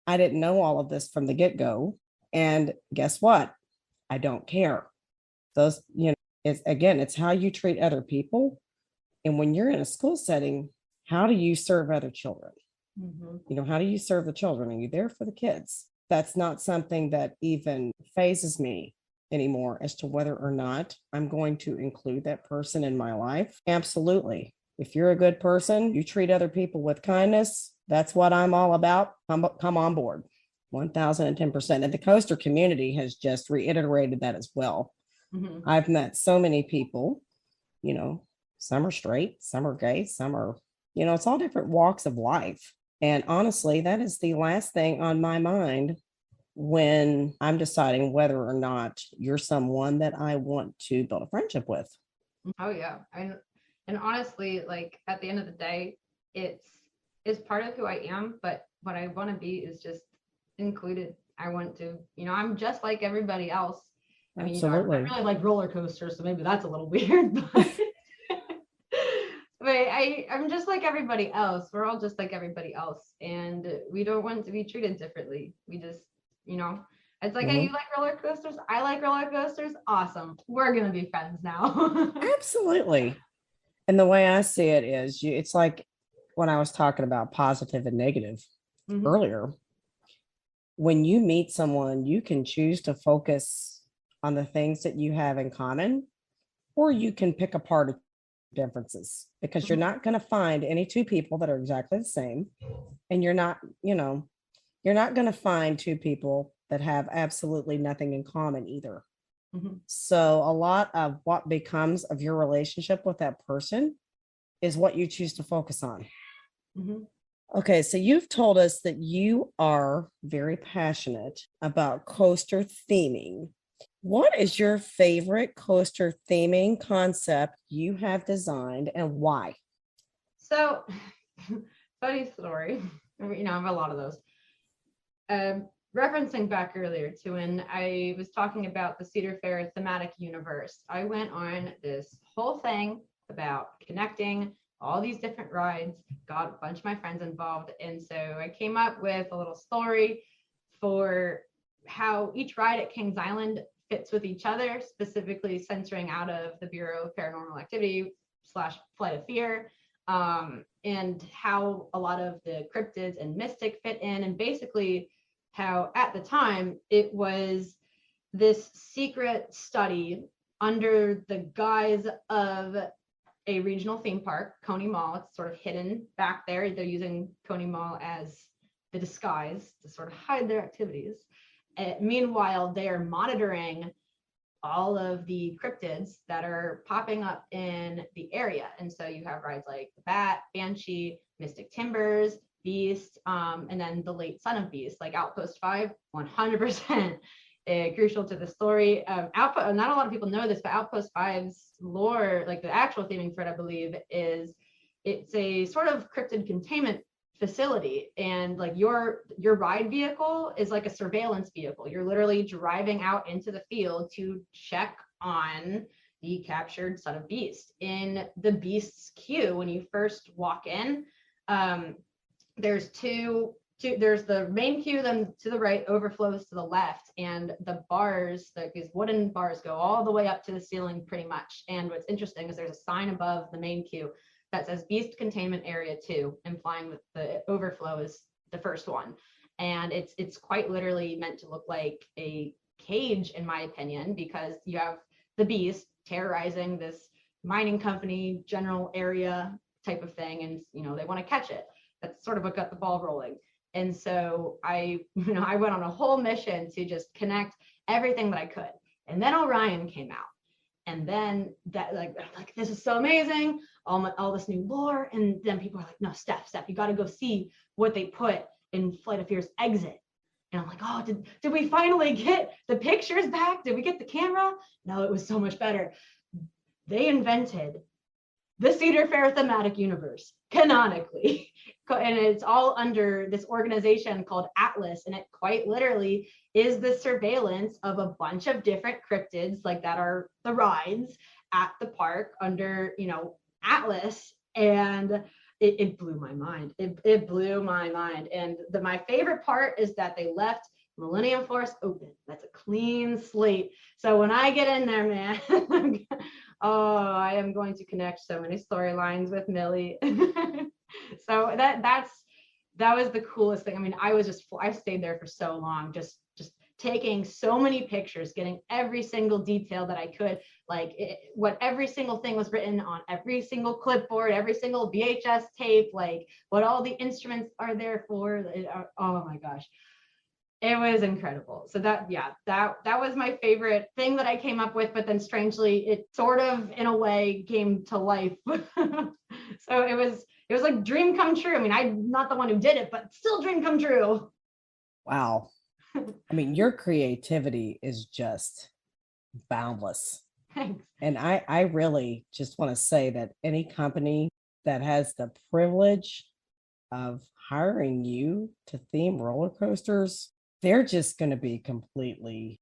I didn't know all of this from the get-go. And guess what? I don't care. It's how you treat other people. And when you're in a school setting, how do you serve other children? Mm-hmm. How do you serve the children? Are you there for the kids? That's not something that even phases me anymore as to whether or not I'm going to include that person in my life. Absolutely. If you're a good person, you treat other people with kindness. That's what I'm all about. Come on board. 1010%. And the coaster community has just reiterated that as well. Mm-hmm. I've met so many people, some are straight, some are gay, some are, it's all different walks of life. And honestly, that is the last thing on my mind when I'm deciding whether or not you're someone that I want to build a friendship with. Oh yeah. And honestly, like at the end of the day, it's part of who I am, but what I want to be is just included. I want to, I'm just like everybody else. I mean, Absolutely. I really like roller coasters, so maybe that's a little weird, but I'm just like everybody else. We're all just like everybody else, and we don't want to be treated differently. We just, it's like, hey, you like roller coasters? I like roller coasters. Awesome. We're gonna be friends now. Absolutely. And the way I see it is, it's like when I was talking about positive and negative earlier. When you meet someone, you can choose to focus on the things that you have in common, or you can pick apart differences, because you're not going to find any two people that are exactly the same. And you're not going to find two people that have absolutely nothing in common either. So a lot of what becomes of your relationship with that person is what you choose to focus on. Okay, so you've told us that you are very passionate about coaster theming. What is your favorite coaster theming concept you have designed, and why? So, funny story. I have a lot of those. Referencing back earlier to when I was talking about the Cedar Fair thematic universe, I went on this whole thing about connecting all these different rides, got a bunch of my friends involved. And so I came up with a little story for how each ride at Kings Island fits with each other, specifically centering out of the Bureau of Paranormal Activity / Flight of Fear, and how a lot of the cryptids and mystic fit in, and basically how at the time it was this secret study under the guise of a regional theme park, Coney Mall. It's sort of hidden back there. They're using Coney Mall as the disguise to sort of hide their activities. Meanwhile, they're monitoring all of the cryptids that are popping up in the area. And so you have rides like the Bat, Banshee, Mystic Timbers, Beast, and then the late son of Beast, like Outpost 5, 100%. Crucial to the story. Not a lot of people know this, but Outpost 5's lore, like the actual theming thread, I believe, is it's a sort of cryptid containment facility, and like your ride vehicle is like a surveillance vehicle. You're literally driving out into the field to check on the captured son of Beast. In the Beast's queue, when you first walk in, there's there's the main queue, then to the right overflows to the left, and the bars, these wooden bars, go all the way up to the ceiling pretty much. And what's interesting is there's a sign above the main queue that says Beast Containment Area 2, implying that the overflow is the first one. And it's quite literally meant to look like a cage, in my opinion, because you have the Beast terrorizing this mining company general area type of thing, and they want to catch it. That's sort of what got the ball rolling. And so I went on a whole mission to just connect everything that I could. And then Orion came out. And then that like this is so amazing, all this new lore. And then people are like, no, Steph, you got to go see what they put in Flight of Fear's exit. And I'm like, oh, did we finally get the pictures back? Did we get the camera? No, it was so much better. They invented the Cedar Fair thematic universe canonically. And it's all under this organization called Atlas. And it quite literally is the surveillance of a bunch of different cryptids, like that are the rides at the park under, Atlas. And it blew my mind. It blew my mind. And my favorite part is that they left Millennium Forest open. That's a clean slate. So when I get in there, man, I am going to connect so many storylines with Millie. So that was the coolest thing. I mean, I stayed there for so long, just taking so many pictures, getting every single detail that I could, what every single thing was written on every single clipboard, every single VHS tape, like what all the instruments are there for. Oh my gosh. It was incredible. So that was my favorite thing that I came up with, but then strangely, it sort of, in a way, came to life. So it was like dream come true. I mean, I'm not the one who did it, but still dream come true. Wow. I mean, your creativity is just boundless. Thanks. And I really just want to say that any company that has the privilege of hiring you to theme roller coasters, they're just going to be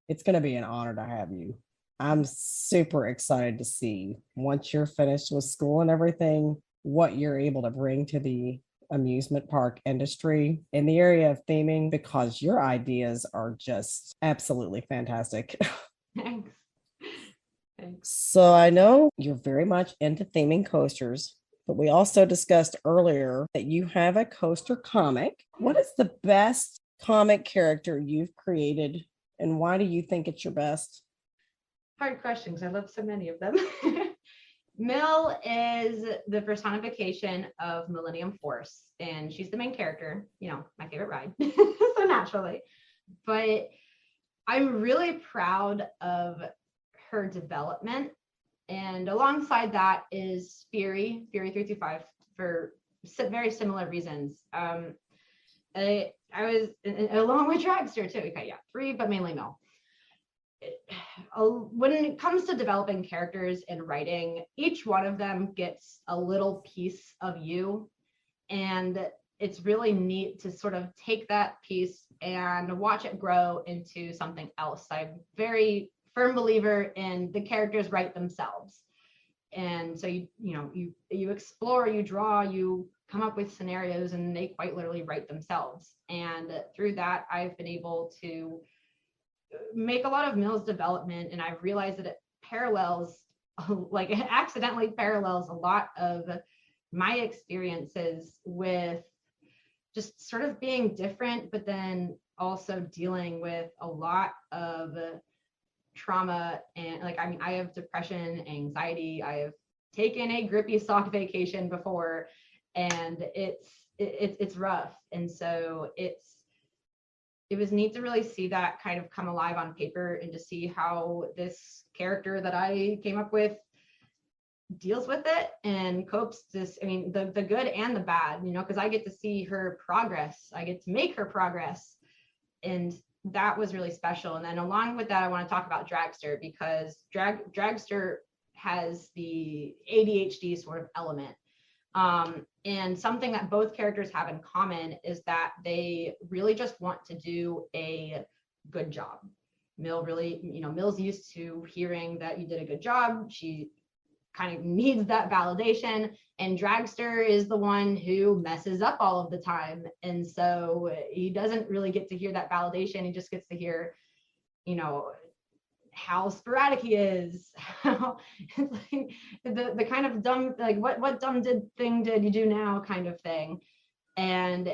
it's going to be an honor to have you. I'm super excited to see, once you're finished with school and everything, what you're able to bring to the amusement park industry in the area of theming, because your ideas are just absolutely fantastic. Thanks. Thanks. So I know you're very much into theming coasters, but we also discussed earlier that you have a coaster comic. What is the best comic character you've created, and why do you think it's your best? Hard questions. I love so many of them. Mill is the personification of Millennium Force, and she's the main character, my favorite ride, so naturally. But I'm really proud of her development. And alongside that is Fury 325, for very similar reasons. I was along with Dragster too. Okay, yeah, 3, but mainly Mill. When it comes to developing characters and writing, each one of them gets a little piece of you, and it's really neat to sort of take that piece and watch it grow into something else. I'm very firm believer in the characters write themselves, and so you explore, you draw, you come up with scenarios, and they quite literally write themselves. And through that, I've been able to make a lot of Mill's development, and I've realized that it accidentally parallels a lot of my experiences with just sort of being different, but then also dealing with a lot of trauma. And I have depression, anxiety. I have taken a grippy sock vacation before, and it's rough. And so it was neat to really see that kind of come alive on paper, and to see how this character that I came up with deals with it and copes the good and the bad, because I get to see her progress. I get to make her progress. And that was really special. And then along with that, I want to talk about Dragster, because Dragster has the ADHD sort of element. And something that both characters have in common is that they really just want to do a good job. Mill really, Mill's used to hearing that you did a good job. She kind of needs that validation, and Dragster is the one who messes up all of the time. And so he doesn't really get to hear that validation. He just gets to hear, how sporadic he is. It's like the kind of dumb, what dumb thing did you do now kind of thing. And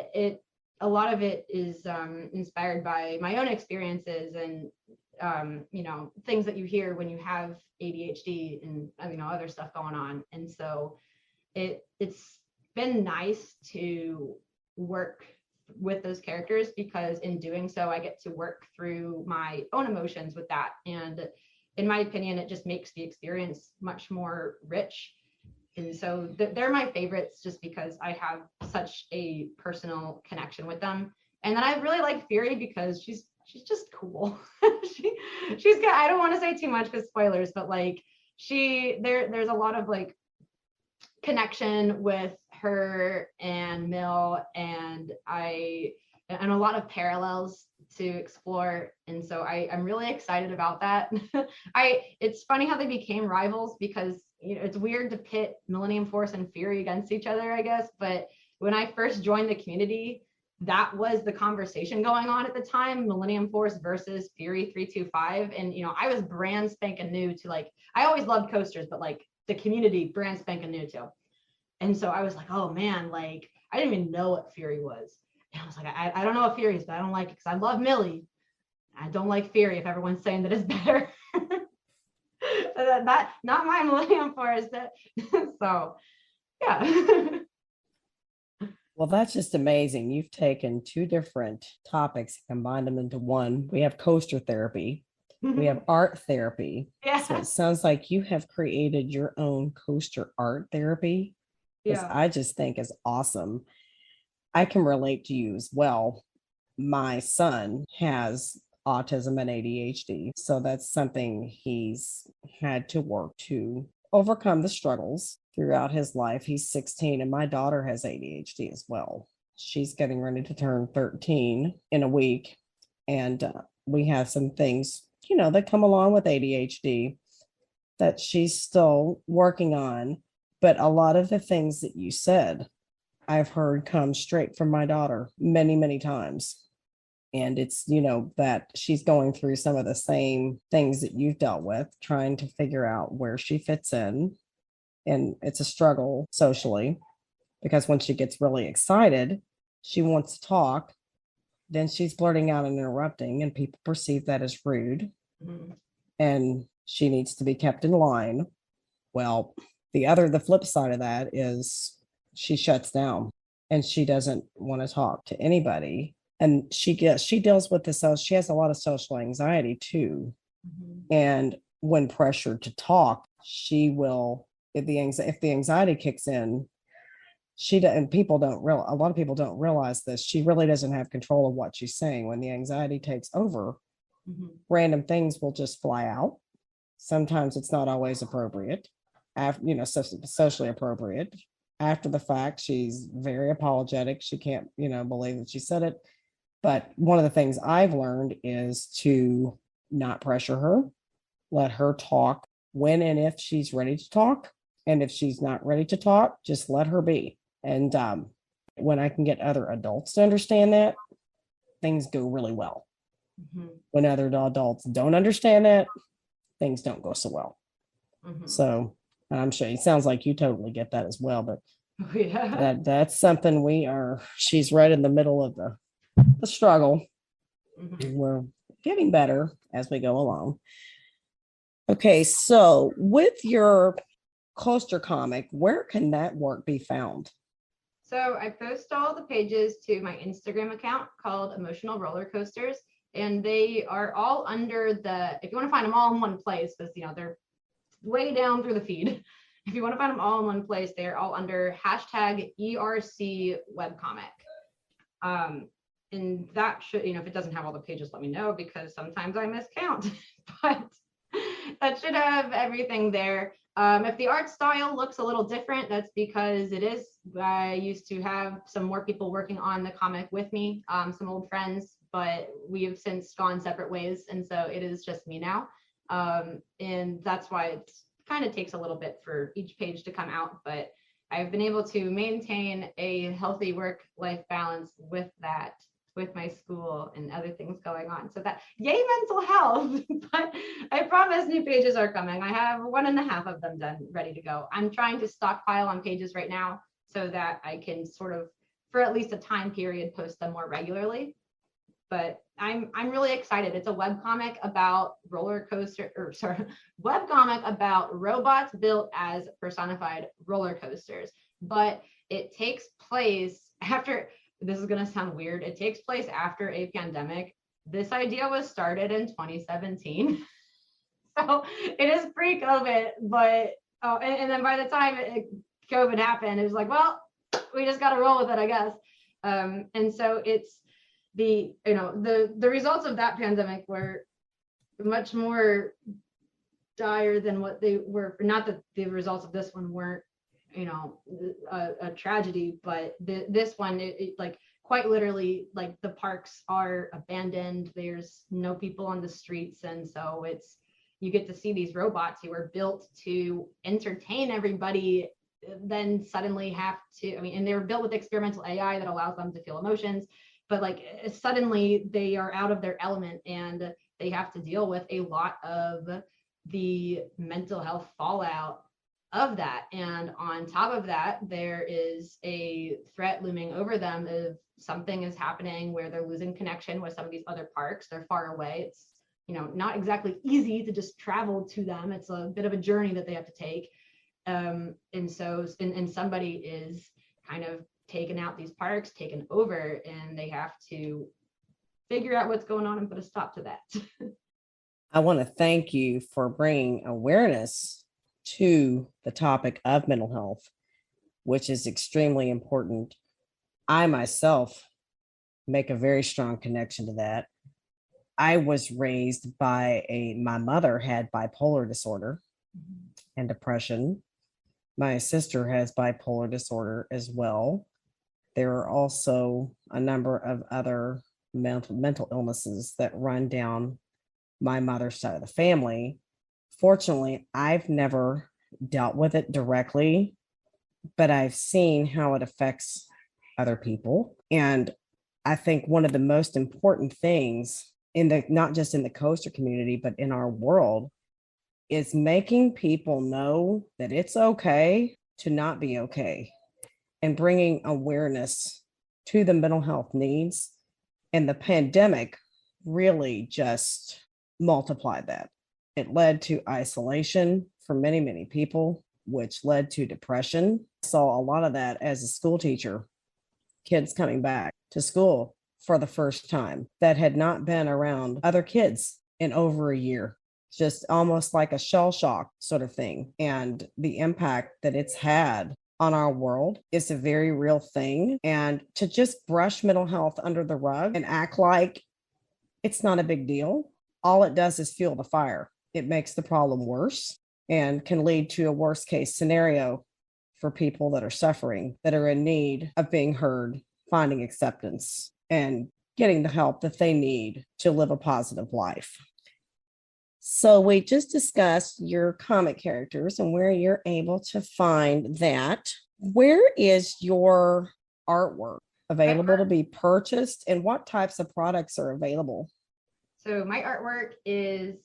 a lot of it is inspired by my own experiences, and things that you hear when you have ADHD and other stuff going on. And so it's been nice to work with those characters, because in doing so, I get to work through my own emotions with that. And in my opinion, it just makes the experience much more rich. And so they're my favorites, just because I have such a personal connection with them. And then I really like Fury because she's just cool. she's got, I don't want to say too much because spoilers, but there's a lot of connection with her and Mill, and a lot of parallels to explore. And so I'm really excited about that. It's funny how they became rivals, because it's weird to pit Millennium Force and Fury against each other, I guess. But when I first joined the community, that was the conversation going on at the time, Millennium Force versus Fury 325. And I was brand spanking new to I always loved coasters, but the community brand spanking new too. And so I was like, oh man, I didn't even know what Fury was. And I was like, I don't know what Fury is, but I don't like it because I love Millie. I don't like Fury if everyone's saying that it's better. that not my Millennium Forest. So yeah. Well, that's just amazing. You've taken two different topics, combined them into one. We have coaster therapy. We have art therapy. Yeah. So it sounds like you have created your own coaster art therapy, which Yeah. I just think is awesome. I can relate to you as well. My son has autism and ADHD. So that's something he's had to work to overcome the struggles throughout his life. He's 16, and my daughter has ADHD as well. She's getting ready to turn 13 in a week. And we have some things, that come along with ADHD that she's still working on. But a lot of the things that you said, I've heard come straight from my daughter many, many times. And it's, that she's going through some of the same things that you've dealt with, trying to figure out where she fits in. And it's a struggle socially, because when she gets really excited, she wants to talk, then she's blurting out and interrupting, and people perceive that as rude. Mhm. And she needs to be kept in line. Well, the flip side of that is she shuts down and she doesn't want to talk to anybody. And she deals with this. She has a lot of social anxiety too. Mhm. And when pressured to talk, she will, if the anxiety kicks in, a lot of people don't realize this. She really doesn't have control of what she's saying. When the anxiety takes over, Mhm. random things will just fly out. Sometimes it's not always appropriate, socially appropriate. After the fact, she's very apologetic. She can't, believe that she said it. But one of the things I've learned is to not pressure her, let her talk when and if she's ready to talk. And if she's not ready to talk, just let her be. And when I can get other adults to understand that, things go really well. Mhm. When other adults don't understand that, things don't go so well. Mhm. So I'm sure it sounds like you totally get that as well. But Yeah. that's something she's right in the middle of the struggle. Mhm. We're getting better as we go along. Okay, so with your coaster comic, where can that work be found? So I post all the pages to my Instagram account called Emotional Roller Coasters, and they are all under if you want to find them all in one place, because they're way down through the feed. If you want to find them all in one place, they're all under hashtag ERC webcomic. And that should, if it doesn't have all the pages, let me know, because sometimes I miscount. But that should have everything there. If the art style looks a little different, that's because I used to have some more people working on the comic with me, some old friends, but we have since gone separate ways. And so it is just me now. And that's why it kind of takes a little bit for each page to come out. But I've been able to maintain a healthy work-life balance with that, with my school and other things going on. So that, yay, mental health. But I promise new pages are coming. I have 1.5 of them done, ready to go. I'm trying to stockpile on pages right now so that I can sort of, for at least a time period, post them more regularly. But I'm really excited. It's a webcomic about webcomic about robots built as personified roller coasters. But it takes place after, this is going to sound weird, it takes place after a pandemic. This idea was started in 2017. So it is pre-COVID, but and then by the time COVID happened, it was like, well, we just got to roll with it, I guess. And so it's the results of that pandemic were much more dire than what they were. Not that the results of this one weren't, a tragedy, but this one, it like quite literally, like the parks are abandoned. There's no people on the streets, and so you get to see these robots who were built to entertain everybody, then suddenly have to, and they were built with experimental AI that allows them to feel emotions, but like suddenly they are out of their element and they have to deal with a lot of the mental health fallout of that. And on top of that, there is a threat looming over them if something is happening where they're losing connection with some of these other parks. They're far away. It's, not exactly easy to just travel to them. It's a bit of a journey that they have to take. And somebody is kind of taking out these parks, taken over, and they have to figure out what's going on and put a stop to that. I want to thank you for bringing awareness to the topic of mental health, which is extremely important. I myself make a very strong connection to that. I was raised by my mother had bipolar disorder and depression. My sister has bipolar disorder as well. There are also a number of other mental illnesses that run down my mother's side of the family. Fortunately, I've never dealt with it directly, but I've seen how it affects other people. And I think one of the most important things not just in the coaster community, but in our world, is making people know that it's okay to not be okay, and bringing awareness to the mental health needs. And the pandemic really just multiplied that. It led to isolation for many, many people, which led to depression. I saw a lot of that as a school teacher, kids coming back to school for the first time that had not been around other kids in over a year, just almost like a shell shock sort of thing. And the impact that it's had on our world is a very real thing. And to just brush mental health under the rug and act like it's not a big deal, all it does is fuel the fire. It makes the problem worse and can lead to a worst case scenario for people that are suffering, that are in need of being heard, finding acceptance, and getting the help that they need to live a positive life. So we just discussed your comic characters and where you're able to find that. Where is your artwork available to be purchased, and what types of products are available? So my artwork is,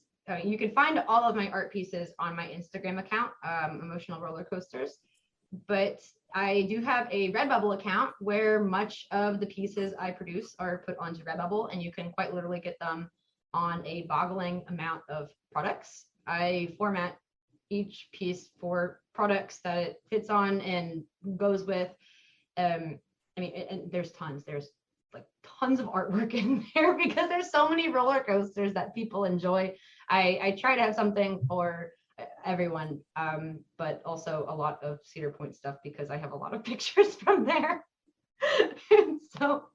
you can find all of my art pieces on my Instagram account, Emotional Roller Coasters. But I do have a Redbubble account where much of the pieces I produce are put onto Redbubble, and you can quite literally get them on a boggling amount of products. I format each piece for products that it fits on and goes with. And there's tons. There's like tons of artwork in there because there's so many roller coasters that people enjoy. I try to have something for everyone, but also a lot of Cedar Point stuff because I have a lot of pictures from there. And so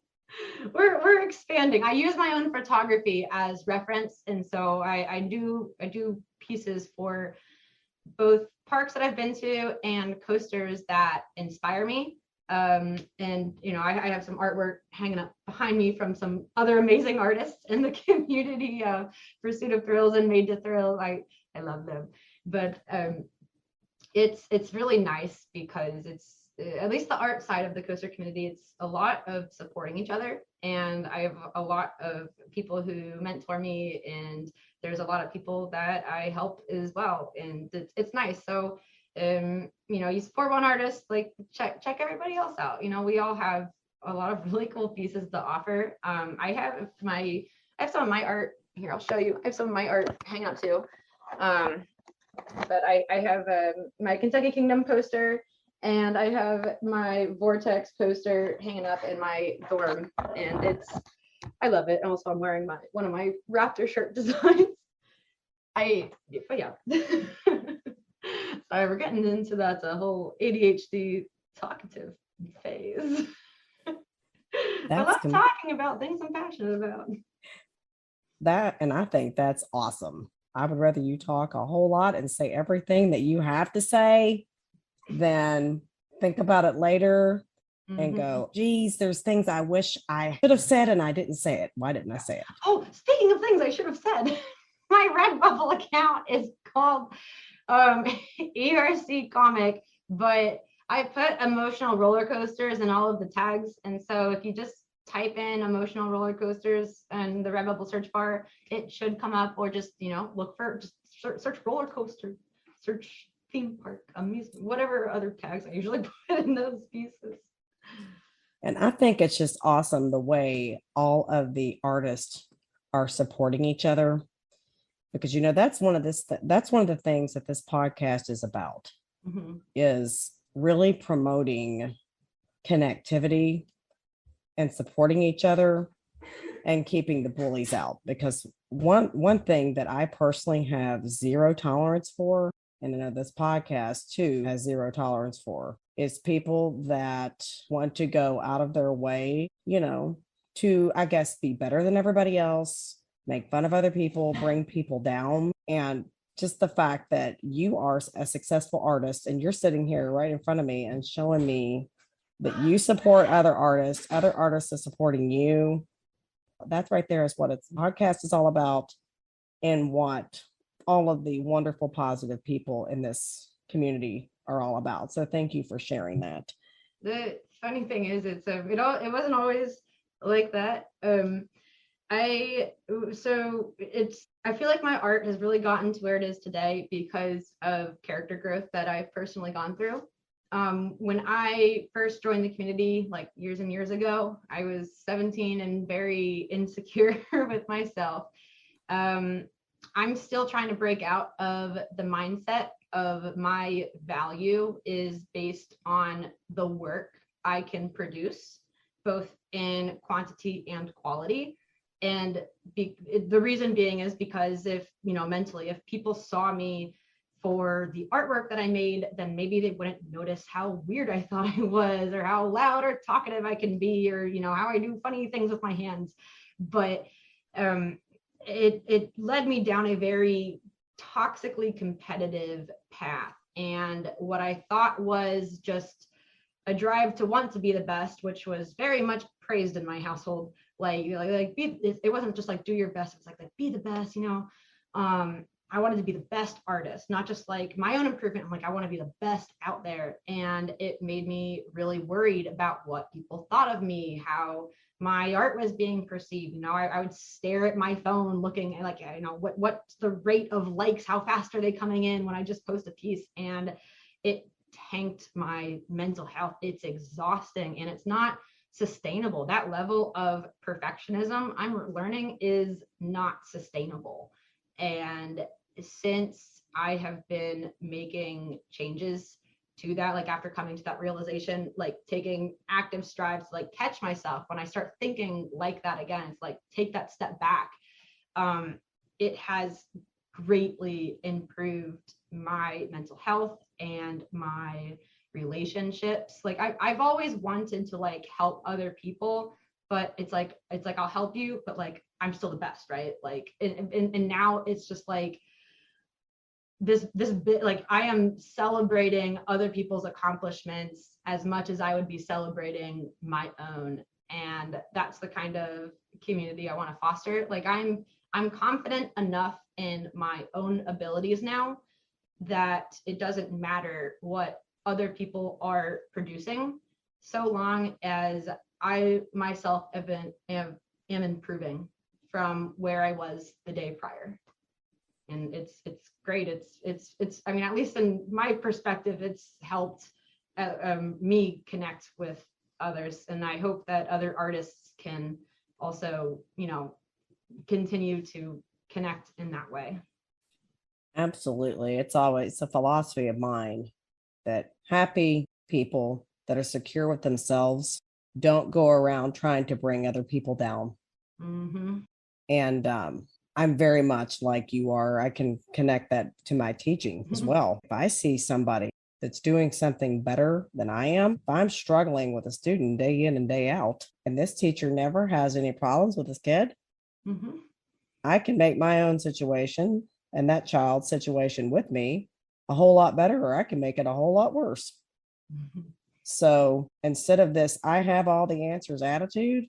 we're expanding. I use my own photography as reference, and so I do pieces for both parks that I've been to and coasters that inspire me. And I have some artwork hanging up behind me from some other amazing artists in the community, Pursuit of Thrills and Made to Thrill. I love them. But it's really nice because it's, at least the art side of the coaster community, it's a lot of supporting each other. And I have a lot of people who mentor me, and there's a lot of people that I help as well. And it's nice. So, you support one artist, like check everybody else out. We all have a lot of really cool pieces to offer. I have some of my art here. I'll show you. I have some of my art hanging up too. But I have my Kentucky Kingdom poster, and I have my Vortex poster hanging up in my dorm, and I love it. And also I'm wearing one of my Raptor shirt designs. Sorry, we're getting into that whole ADHD talkative phase. I love talking about things I'm passionate about. That, and I think that's awesome. I would rather you talk a whole lot and say everything that you have to say than think about it later and go, geez, there's things I wish I should have said and I didn't say it. Why didn't I say it? Oh, speaking of things I should have said, my Redbubble account is called ERC Comic, but I put emotional roller coasters in all of the tags. And so if you just type in emotional roller coasters and the Redbubble search bar, it should come up, or just, look for, just search roller coaster, search theme park, amusement, whatever other tags I usually put in those pieces. And I think it's just awesome the way all of the artists are supporting each other, because that's one of the things that this podcast is about, is really promoting connectivity and supporting each other and keeping the bullies out. Because one thing that I personally have zero tolerance for, and I know this podcast too has zero tolerance for, is people that want to go out of their way, to, I guess, be better than everybody else, make fun of other people, bring people down. And just the fact that you are a successful artist and you're sitting here right in front of me and showing me that you support other artists are supporting you. That's right there is what its podcast is all about, and what all of the wonderful, positive people in this community are all about. So thank you for sharing that. The funny thing is, it wasn't always like that. I feel like my art has really gotten to where it is today because of character growth that I've personally gone through. When I first joined the community, like years and years ago, I was 17 and very insecure with myself. I'm still trying to break out of the mindset of my value is based on the work I can produce, both in quantity and quality. And the reason being is because mentally, if people saw me for the artwork that I made, then maybe they wouldn't notice how weird I thought I was, or how loud or talkative I can be, or how I do funny things with my hands. But it led me down a very toxically competitive path. And what I thought was just a drive to want to be the best, which was very much praised in my household. It wasn't just like do your best. It's like be the best. I wanted to be the best artist, not just like my own improvement. I'm like, I want to be the best out there. And it made me really worried about what people thought of me, how my art was being perceived. I would stare at my phone looking at what's the rate of likes, how fast are they coming in when I just post a piece, and it tanked my mental health. It's exhausting and it's not sustainable. That level of perfectionism I'm learning is not sustainable. And since I have been making changes to that, like after coming to that realization, like taking active strides to like catch myself when I start thinking like that again, it's like take that step back. It has greatly improved my mental health and my relationships. Like I've always wanted to like help other people, but it's like I'll help you, but like I'm still the best, right? Like and now it's just like this bit, like I am celebrating other people's accomplishments as much as I would be celebrating my own. And that's the kind of community I want to foster. Like I'm confident enough in my own abilities now that it doesn't matter what other people are producing, so long as I myself am improving from where I was the day prior. And it's great. It's I mean, at least in my perspective, it's helped me connect with others. And I hope that other artists can also, continue to connect in that way. Absolutely. It's always a philosophy of mine that happy people that are secure with themselves don't go around trying to bring other people down. Mm-hmm. And I'm very much like you are. I can connect that to my teaching as well. If I see somebody that's doing something better than I am, if I'm struggling with a student day in and day out, and this teacher never has any problems with this kid, I can make my own situation and that child's situation with me a whole lot better, or I can make it a whole lot worse. So instead of this, I have all the answers attitude,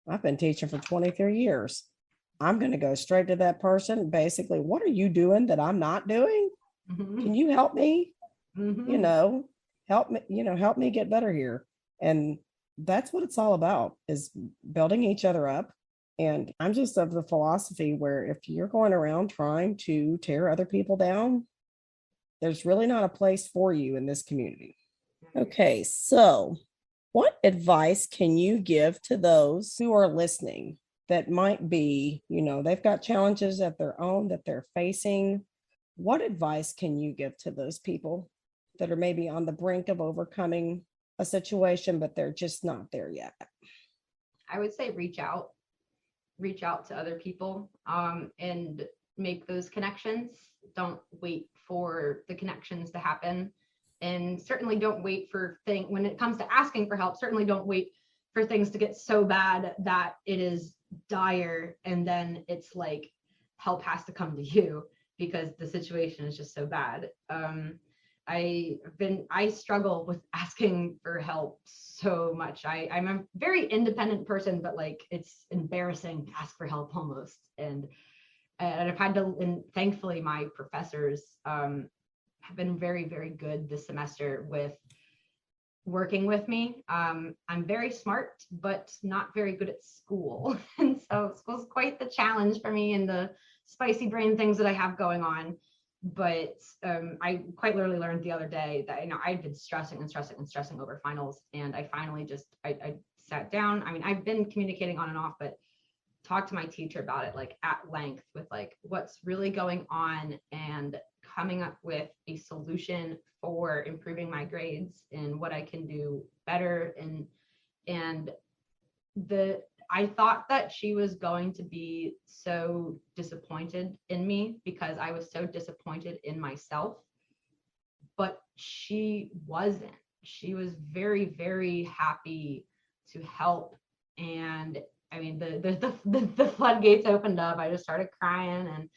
I've been teaching for 23 years. I'm going to go straight to that person. Basically, what are you doing that I'm not doing? Can you help me? Help me get better here. And that's what it's all about, is building each other up. And I'm just of the philosophy where if you're going around trying to tear other people down, there's really not a place for you in this community. Okay, so what advice can you give to those who are listening that might be, they've got challenges of their own that they're facing? What advice can you give to those people that are maybe on the brink of overcoming a situation, but they're just not there yet? I would say reach out to other people, and make those connections. Don't wait for the connections to happen. And certainly don't wait for when it comes to asking for help, certainly don't wait for things to get so bad that it is dire. And then it's like help has to come to you because the situation is just so bad. I struggle with asking for help so much. I'm a very independent person, but like it's embarrassing to ask for help almost. And I've had to, and thankfully my professors have been very, very good this semester with working with me. I'm very smart, but not very good at school. And so school's quite the challenge for me and the spicy brain things that I have going on. But I quite literally learned the other day that, I'd been stressing over finals. And I finally I sat down. I mean, I've been communicating on and off, but talked to my teacher about it like at length with like what's really going on and coming up with a solution for improving my grades and what I can do better. And I thought that she was going to be so disappointed in me because I was so disappointed in myself, but she wasn't. She was very, very happy to help. And I mean, the floodgates opened up. I just started crying,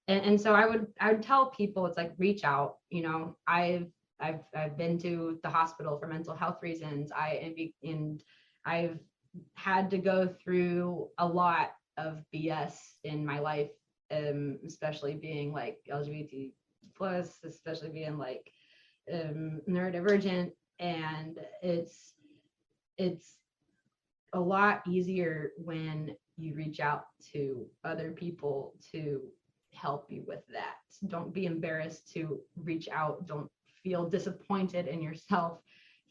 and so I would tell people, it's like, reach out. I've been to the hospital for mental health reasons. I've had to go through a lot of BS in my life, especially being like LGBT plus, especially being like neurodivergent, and it's a lot easier when you reach out to other people to help you with that. Don't be embarrassed to reach out. Don't feel disappointed in yourself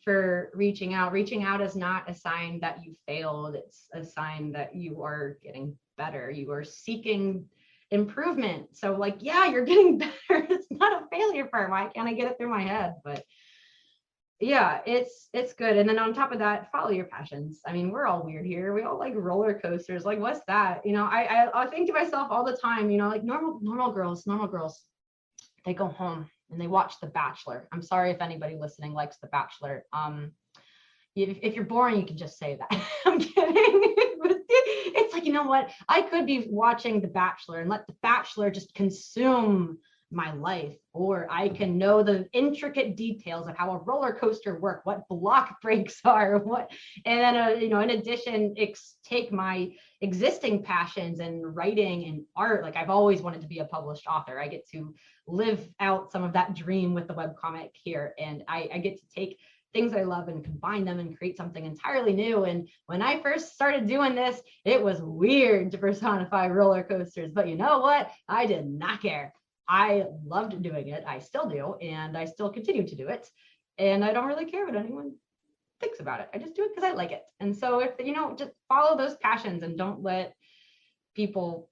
for reaching out. Reaching out is not a sign that you failed. It's a sign that you are getting better. You are seeking improvement. So like, yeah, you're getting better. It's not a failure part. Why can't I get it through my head? But yeah, it's good. And then on top of that, follow your passions. I mean, we're all weird here. We all like roller coasters. Like, what's that? I think to myself all the time, like normal girls, they go home and they watch The Bachelor. I'm sorry if anybody listening likes The Bachelor. If you're boring, you can just say that. I'm kidding. But it's like, you know what? I could be watching The Bachelor and let The Bachelor just consume my life, or I can know the intricate details of how a roller coaster works, what block breaks are, and then in addition, take my existing passions and writing and art. Like, I've always wanted to be a published author. I get to live out some of that dream with the webcomic here, and I get to take things I love and combine them and create something entirely new. And when I first started doing this, it was weird to personify roller coasters, but you know what? I did not care. I loved doing it. I still do, and I still continue to do it. And I don't really care what anyone thinks about it. I just do it because I like it. And so if, just follow those passions and don't let people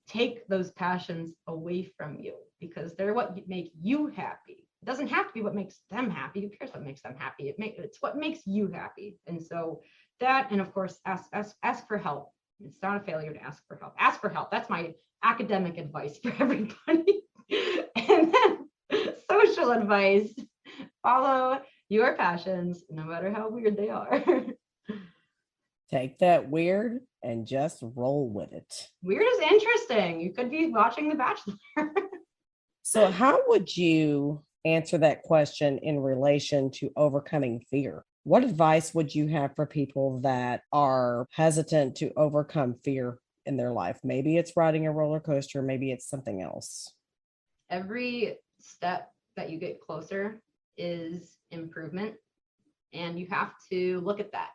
take those passions away from you, because they're what make you happy. It doesn't have to be what makes them happy. Who cares what makes them happy? It's what makes you happy. And so that, and of course, ask for help. It's not a failure to ask for help. Ask for help. That's my academic advice for everybody. And then social advice: follow your passions, no matter how weird they are. Take that weird and just roll with it. Weird is interesting. You could be watching The Bachelor. So how would you answer that question in relation to overcoming fear? What advice would you have for people that are hesitant to overcome fear in their life? Maybe it's riding a roller coaster, maybe it's something else. Every step that you get closer is improvement, and you have to look at that.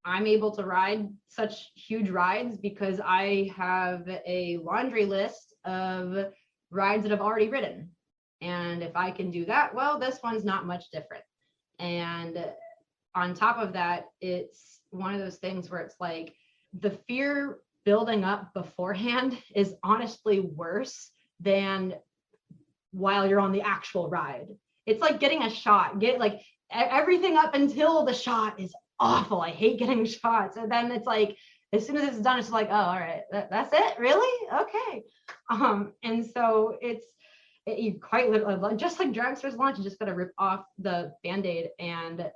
I'm able to ride such huge rides because I have a laundry list of rides that I've already ridden. And if I can do that, well, this one's not much different. And on top of that, it's one of those things where it's like the fear building up beforehand is honestly worse than while you're on the actual ride. It's like getting a shot. Everything up until the shot is awful. I hate getting shots. And then it's like, as soon as it's done, it's like, oh, all right, that's it? Really? Okay. And so you quite literally, just like Dragster's launch, you just got to rip off the Band-Aid and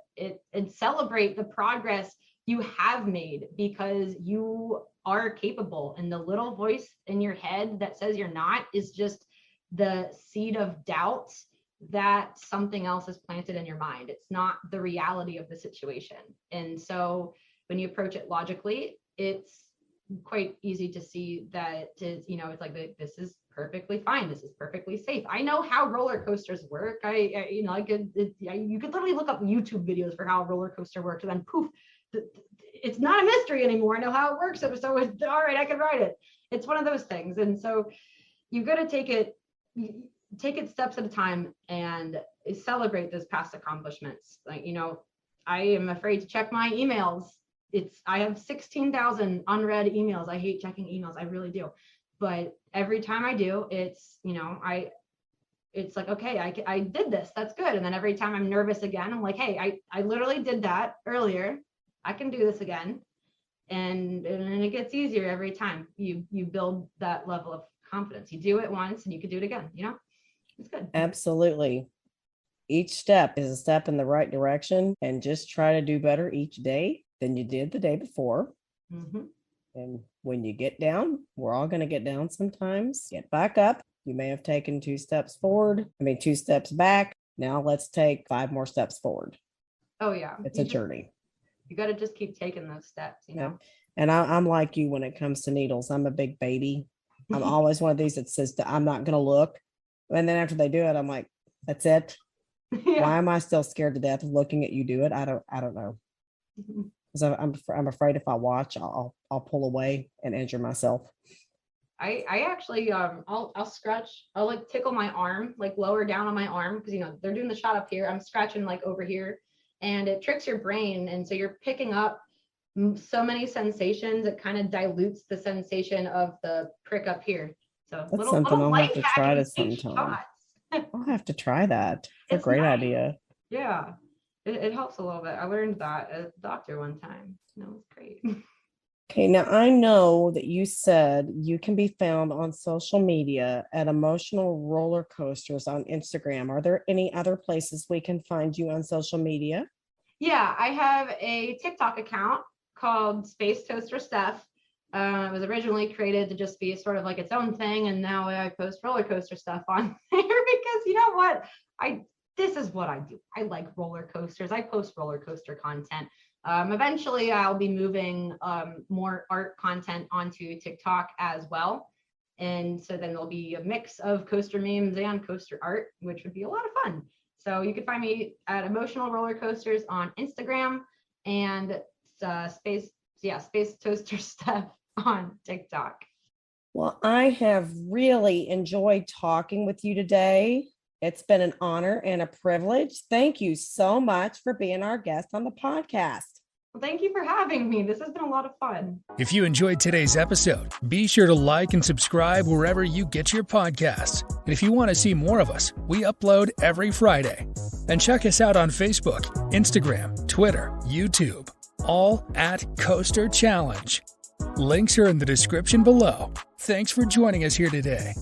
celebrate the progress you have made, because you are capable. And the little voice in your head that says you're not is just the seed of doubt that something else is planted in your mind. It's not the reality of the situation. And so when you approach it logically, it's quite easy to see that it's like, this is perfectly fine. This is perfectly safe. I know how roller coasters work. You could literally look up YouTube videos for how a roller coaster works, and then poof, it's not a mystery anymore. I know how it works. So it's all right, I can ride it. It's one of those things. And so you got to take it steps at a time and celebrate those past accomplishments. Like, I am afraid to check my emails. I have 16,000 unread emails. I hate checking emails. I really do. But every time I do, it's like, okay, I did this. That's good. And then every time I'm nervous again, I'm like, hey, I literally did that earlier. I can do this again. And it gets easier every time you build that level of confidence. You do it once and you can do it again. It's good. Absolutely. Each step is a step in the right direction, and just try to do better each day than you did the day before. Mm-hmm. And when you get down, we're all going to get down sometimes. Get back up. You may have taken 2 steps back. Now let's take 5 more steps forward. Oh yeah. It's a journey. You got to just keep taking those steps, Yeah. And I'm like you when it comes to needles. I'm a big baby. I'm always one of these that says that I'm not going to look. And then after they do it, I'm like, that's it. Yeah. Why am I still scared to death of looking at you do it? I don't know. Because I'm afraid if I watch, I'll pull away and injure myself. I actually I'll scratch, I'll like tickle my arm, like lower down on my arm, because they're doing the shot up here. I'm scratching like over here, and it tricks your brain, and so you're picking up so many sensations. It kind of dilutes the sensation of the prick up here. So that's something I'll have to try to sometime. I'll have to try that. It's a great idea. Yeah, it helps a little bit. I learned that at the doctor one time. That was great. Okay, now I know that you said you can be found on social media at Emotional Roller Coasters on Instagram. Are there any other places we can find you on social media? Yeah, I have a TikTok account called Space Toaster Steph. It was originally created to just be sort of like its own thing, and now I post roller coaster stuff on there because you know what? This is what I do. I like roller coasters. I post roller coaster content. Eventually, I'll be moving more art content onto TikTok as well. And so then there'll be a mix of coaster memes and coaster art, which would be a lot of fun. So you can find me at Emotional Roller Coasters on Instagram and Space Toaster Stuff on TikTok. Well, I have really enjoyed talking with you today. It's been an honor and a privilege. Thank you so much for being our guest on the podcast. Well, thank you for having me. This has been a lot of fun. If you enjoyed today's episode, be sure to like and subscribe wherever you get your podcasts. And if you want to see more of us, we upload every Friday. And check us out on Facebook, Instagram, Twitter, YouTube, all at Coaster Challenge. Links are in the description below. Thanks for joining us here today.